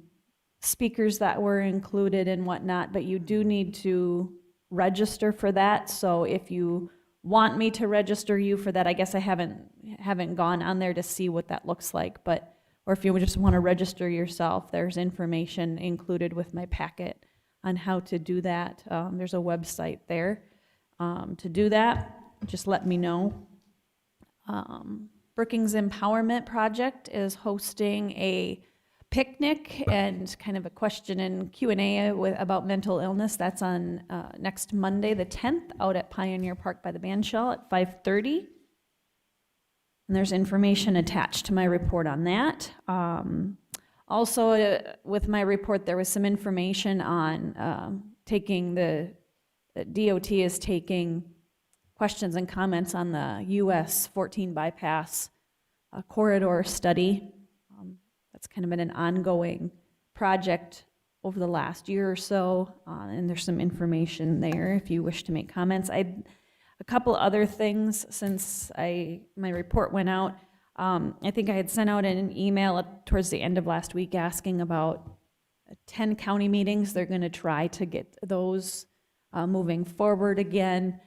speakers that were included and whatnot, but you do need to register for that. So if you want me to register you for that, I guess I haven't gone on there to see what that looks like, but or if you just want to register yourself, there's information included with my packet on how to do that. There's a website there to do that. Just let me know. Brookings Empowerment Project is hosting a picnic and kind of a question and Q&A about mental illness. That's on next Monday, the 10th, out at Pioneer Park by the bandshell at 5:30. And there's information attached to my report on that. Also, with my report, there was some information on taking the DOT is taking questions and comments on the US 14 bypass corridor study. That's kind of been an ongoing project over the last year or so, and there's some information there if you wish to make comments. A couple other things since my report went out. I think I had sent out an email towards the end of last week asking about 10 county meetings. They're going to try to get those moving forward again.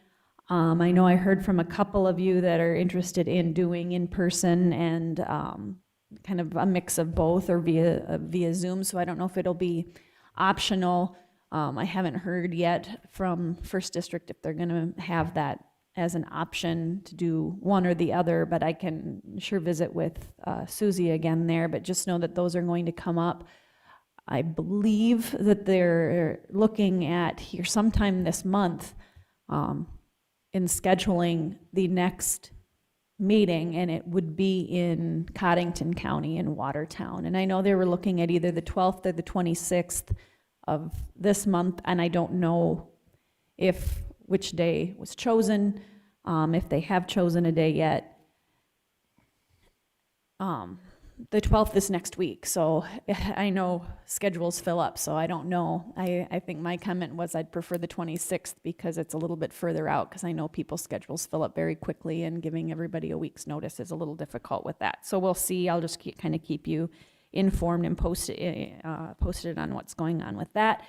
I know I heard from a couple of you that are interested in doing in person and kind of a mix of both or via Zoom, so I don't know if it'll be optional. I haven't heard yet from First District if they're going to have that as an option to do one or the other, but I can sure visit with Susie again there, but just know that those are going to come up. I believe that they're looking at here sometime this month in scheduling the next meeting, and it would be in Cottington County in Watertown. And I know they were looking at either the 12th or the 26th of this month, and I don't know which day was chosen, if they have chosen a day yet. The 12th is next week, so I know schedules fill up, so I don't know. I think my comment was I'd prefer the 26th because it's a little bit further out, because I know people's schedules fill up very quickly, and giving everybody a week's notice is a little difficult with that. So we'll see. I'll just kind of keep you informed and posted on what's going on with that.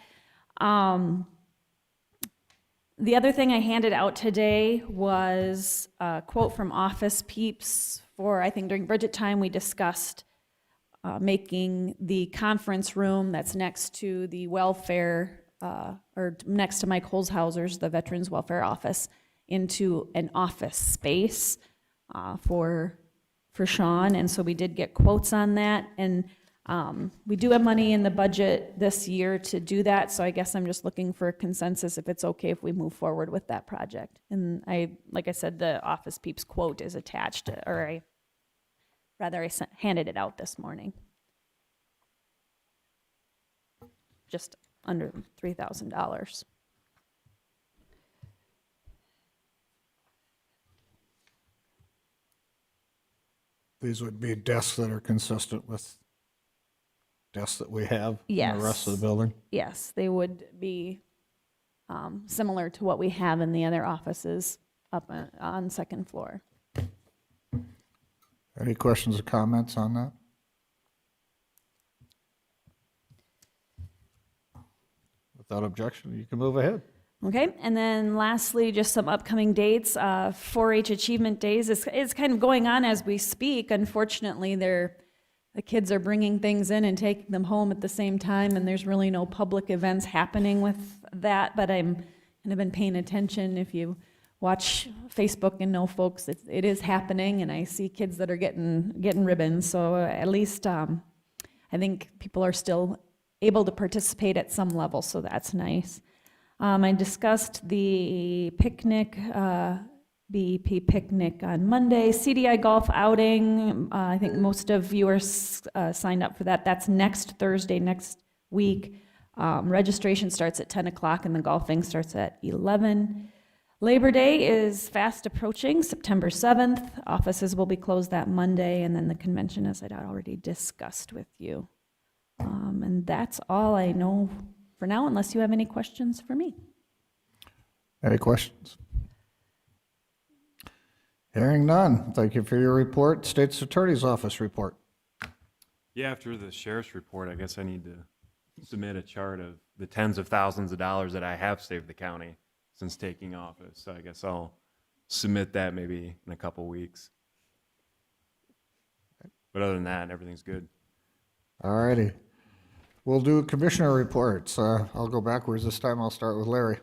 The other thing I handed out today was a quote from Office Peeps for, I think during budget time, we discussed making the conference room that's next to the welfare, or next to Mike Holzhauser's, the Veterans Welfare Office, into an office space for Sean. And so we did get quotes on that. And we do have money in the budget this year to do that, so I guess I'm just looking for a consensus if it's okay if we move forward with that project. And like I said, the Office Peeps quote is attached, or I handed it out this morning. Just under $3,000. These would be desks that are consistent with desks that we have in the rest of the building? Yes, they would be similar to what we have in the other offices up on second floor. Any questions or comments on that? Without objection, you can move ahead. Okay, and then lastly, just some upcoming dates. 4-H Achievement Days is kind of going on as we speak. Unfortunately, the kids are bringing things in and taking them home at the same time, and there's really no public events happening with that, but I'm kind of been paying attention. If you watch Facebook and know folks, it is happening, and I see kids that are getting ribbons, so at least I think people are still able to participate at some level, so that's nice. I discussed the picnic, BEP picnic on Monday, CDI golf outing. I think most of you are signed up for that. That's next Thursday, next week. Registration starts at 10 o'clock and the golfing starts at 11. Labor Day is fast approaching, September 7th. Offices will be closed that Monday, and then the convention, as I'd already discussed with you. And that's all I know for now, unless you have any questions for me. Any questions? Hearing none. Thank you for your report. State's Attorney's Office report. Yeah, after the sheriff's report, I guess I need to submit a chart of the tens of thousands of dollars that I have saved the county since taking office. So I guess I'll submit that maybe in a couple weeks. But other than that, everything's good. All righty. We'll do commissioner reports. I'll go backwards this time. I'll start with Larry.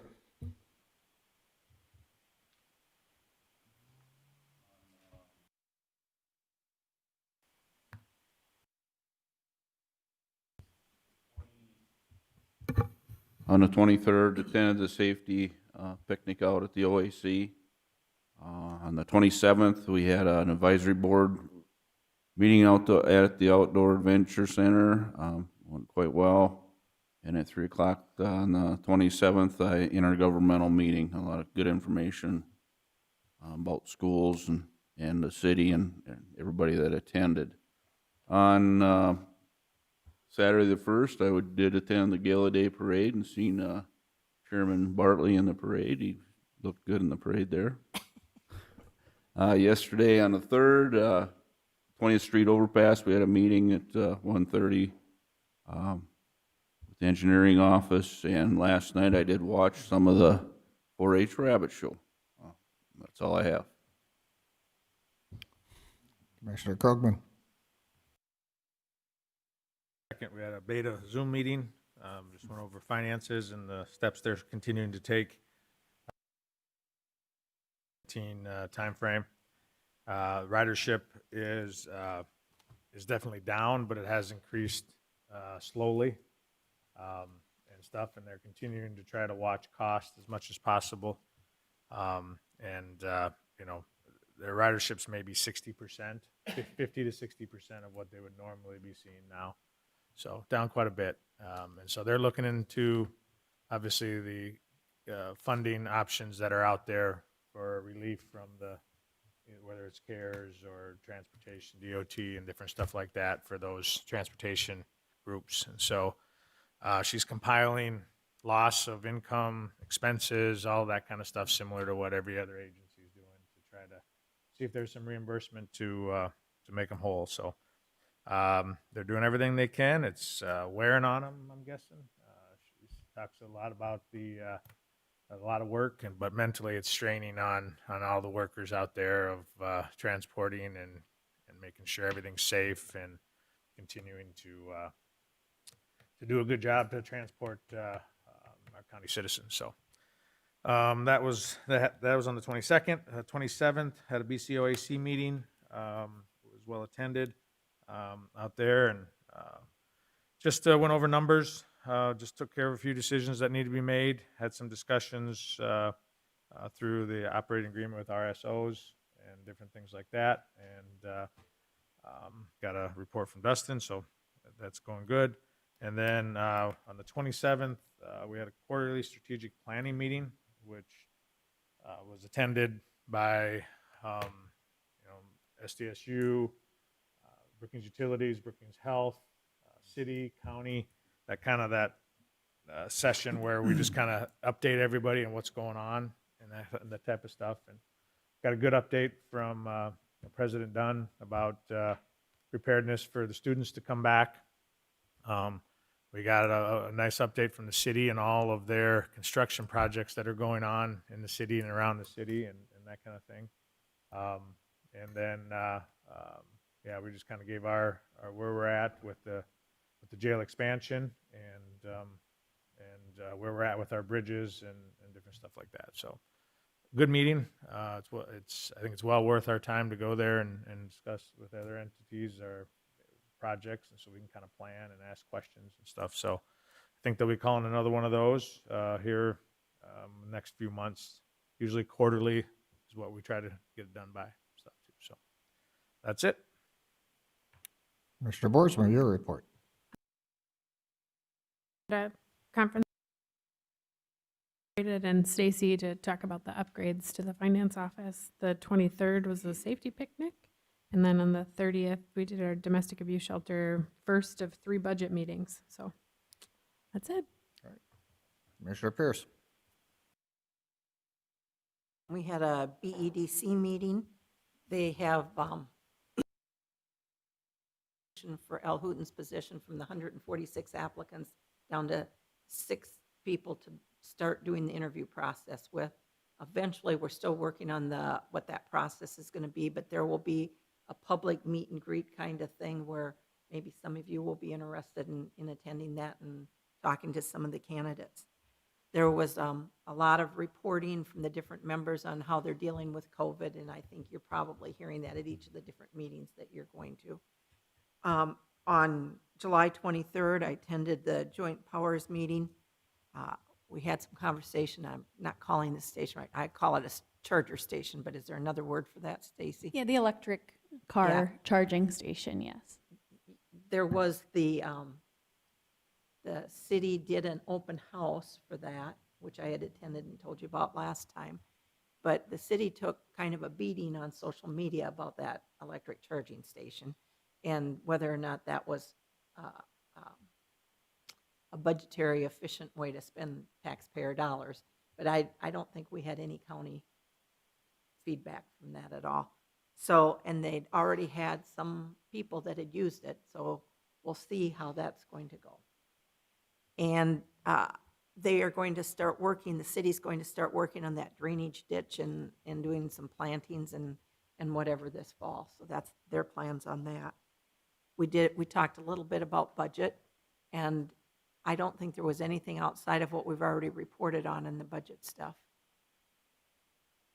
On the 23rd, attended the safety picnic out at the OAC. On the 27th, we had an advisory board meeting at the Outdoor Adventure Center. Went quite well. And at 3 o'clock on the 27th, intergovernmental meeting. A lot of good information about schools and the city and everybody that attended. On Saturday the 1st, I did attend the Gala Day Parade and seen Chairman Bartley in the parade. He looked good in the parade there. Yesterday on the 3rd, 20th Street overpass, we had a meeting at 1:30 with the engineering office, and last night I did watch some of the 4-H rabbit show. That's all I have. Commissioner Krugman. Second, we had a beta Zoom meeting, just went over finances and the steps they're continuing to take. Timeframe. Ridership is definitely down, but it has increased slowly and stuff, and they're continuing to try to watch cost as much as possible. You know, their riderships may be 60%, 50 to 60% of what they would normally be seeing now. So down quite a bit. And so they're looking into, obviously, the funding options that are out there for relief from the, whether it's CARES or transportation, DOT, and different stuff like that for those transportation groups. And so she's compiling loss of income, expenses, all that kind of stuff, similar to what every other agency is doing to try to see if there's some reimbursement to make them whole. So they're doing everything they can. It's wearing on them, I'm guessing. She talks a lot about a lot of work, but mentally it's straining on all the workers out there of transporting and making sure everything's safe and continuing to do a good job to transport our county citizens. So that was on the 22nd. 27th, had a BCOAC meeting. It was well attended out there, and just went over numbers. Just took care of a few decisions that need to be made. Had some discussions through the operating agreement with RSOs and different things like that. And got a report from Dustin, so that's going good. And then on the 27th, we had a quarterly strategic planning meeting, which was attended by SDSU, Brookings Utilities, Brookings Health, city, county, that session where we just kind of update everybody on what's going on and that type of stuff. And got a good update from President Dunn about preparedness for the students to come back. We got a nice update from the city and all of their construction projects that are going on in the city and around the city and that kind of thing. And then, we just kind of gave our where we're at with the jail expansion and where we're at with our bridges and different stuff like that. So good meeting. I think it's well worth our time to go there and discuss with other entities our projects, and so we can kind of plan and ask questions and stuff. So I think they'll be calling another one of those here next few months. Usually quarterly is what we try to get it done by. Stuff too. So that's it. Mr. Boersma, your report. At a conference and Stacy to talk about the upgrades to the finance office. The 23rd was a safety picnic. And then on the 30th, we did our domestic abuse shelter first of 3 budget meetings. So that's it. All right. Commissioner Pierce. We had a BEDC meeting. They have for Al Hooten's position from the 146 applicants down to 6 people to start doing the interview process with. Eventually, we're still working on what that process is going to be, but there will be a public meet and greet kind of thing where maybe some of you will be interested in attending that and talking to some of the candidates. There was a lot of reporting from the different members on how they're dealing with COVID, and I think you're probably hearing that at each of the different meetings that you're going to. On July 23rd, I attended the Joint Powers meeting. We had some conversation. I'm not calling this station right. I call it a charger station, but is there another word for that, Stacy? Yeah, the electric car charging station, yes. There was the city did an open house for that, which I had attended and told you about last time. But the city took kind of a beating on social media about that electric charging station and whether or not that was a budgetary efficient way to spend taxpayer dollars. But I don't think we had any county feedback from that at all. So, and they'd already had some people that had used it, so we'll see how that's going to go. And they are going to start working, the city's going to start working on that drainage ditch and doing some plantings and whatever this fall. So that's their plans on that. We talked a little bit about budget, and I don't think there was anything outside of what we've already reported on in the budget stuff.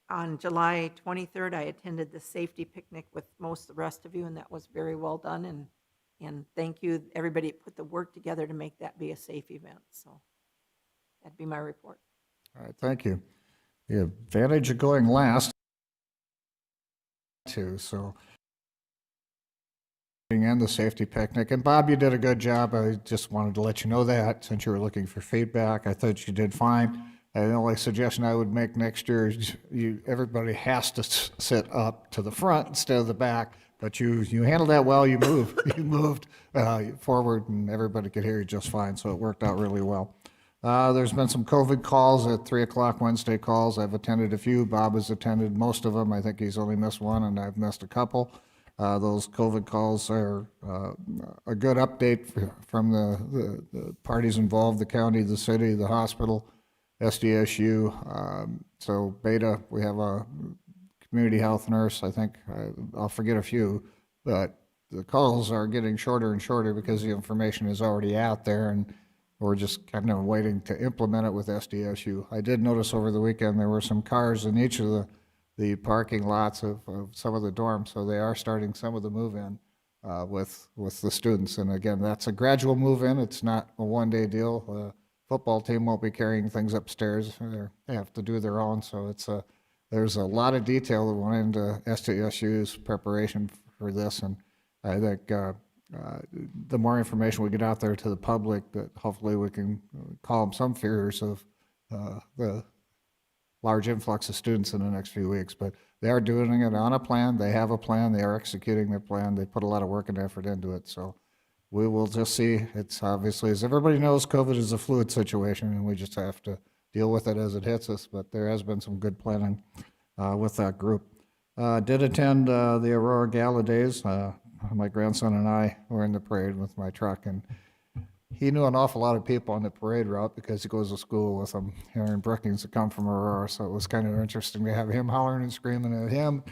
On July 23rd, I attended the safety picnic with most of the rest of you, and that was very well done. And thank you, everybody that put the work together to make that be a safe event. So that'd be my report. All right, thank you. The advantage of going last, too, so and the safety picnic. And Bob, you did a good job. I just wanted to let you know that since you were looking for feedback. I thought you did fine. And the only suggestion I would make next year is everybody has to sit up to the front instead of the back. But you handled that well. You moved, you moved forward, and everybody could hear you just fine. So it worked out really well. There's been some COVID calls at 3 o'clock Wednesday calls. I've attended a few. Bob has attended most of them. I think he's only missed one, and I've missed a couple. Those COVID calls are a good update from the parties involved, the county, the city, the hospital, SDSU. So Beta, we have a community health nurse, I think. I'll forget a few, but the calls are getting shorter and shorter because the information is already out there, and we're just kind of waiting to implement it with SDSU. I did notice over the weekend there were some cars in each of the parking lots of some of the dorms, so they are starting some of the move-in with the students. And again, that's a gradual move-in. It's not a one-day deal. The football team won't be carrying things upstairs. They have to do their own, so there's a lot of detail that went into SDSU's preparation for this, and I think the more information we get out there to the public, that hopefully we can calm some fears of the large influx of students in the next few weeks. But they are doing it on a plan. They have a plan. They are executing their plan. They put a lot of work and effort into it. So we will just see. It's obviously, as everybody knows, COVID is a fluid situation, and we just have to deal with it as it hits us. But there has been some good planning with that group. Did attend the Aurora Gala Days. My grandson and I were in the parade with my truck, and he knew an awful lot of people on the parade route because he goes to school with them here in Brookings that come from Aurora. So it was kind of interesting to have him hollering and screaming at him,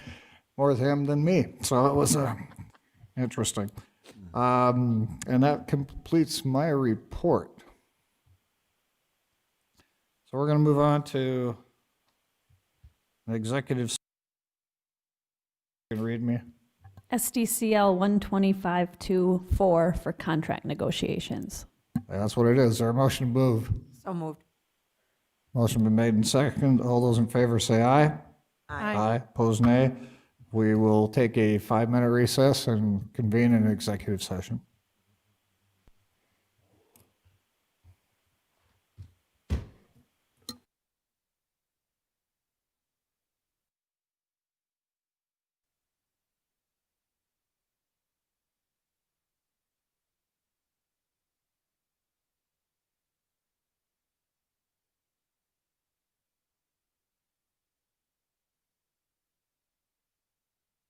more with him than me. So it was interesting. And that completes my report. So we're going to move on to an executive. You can read me. SDCL 125-4 for contract negotiations. That's what it is. Is there a motion to move? So moved. Motion been made and second. All those in favor say aye. Aye. Opposed, nay. We will take a 5-minute recess and convene an executive session.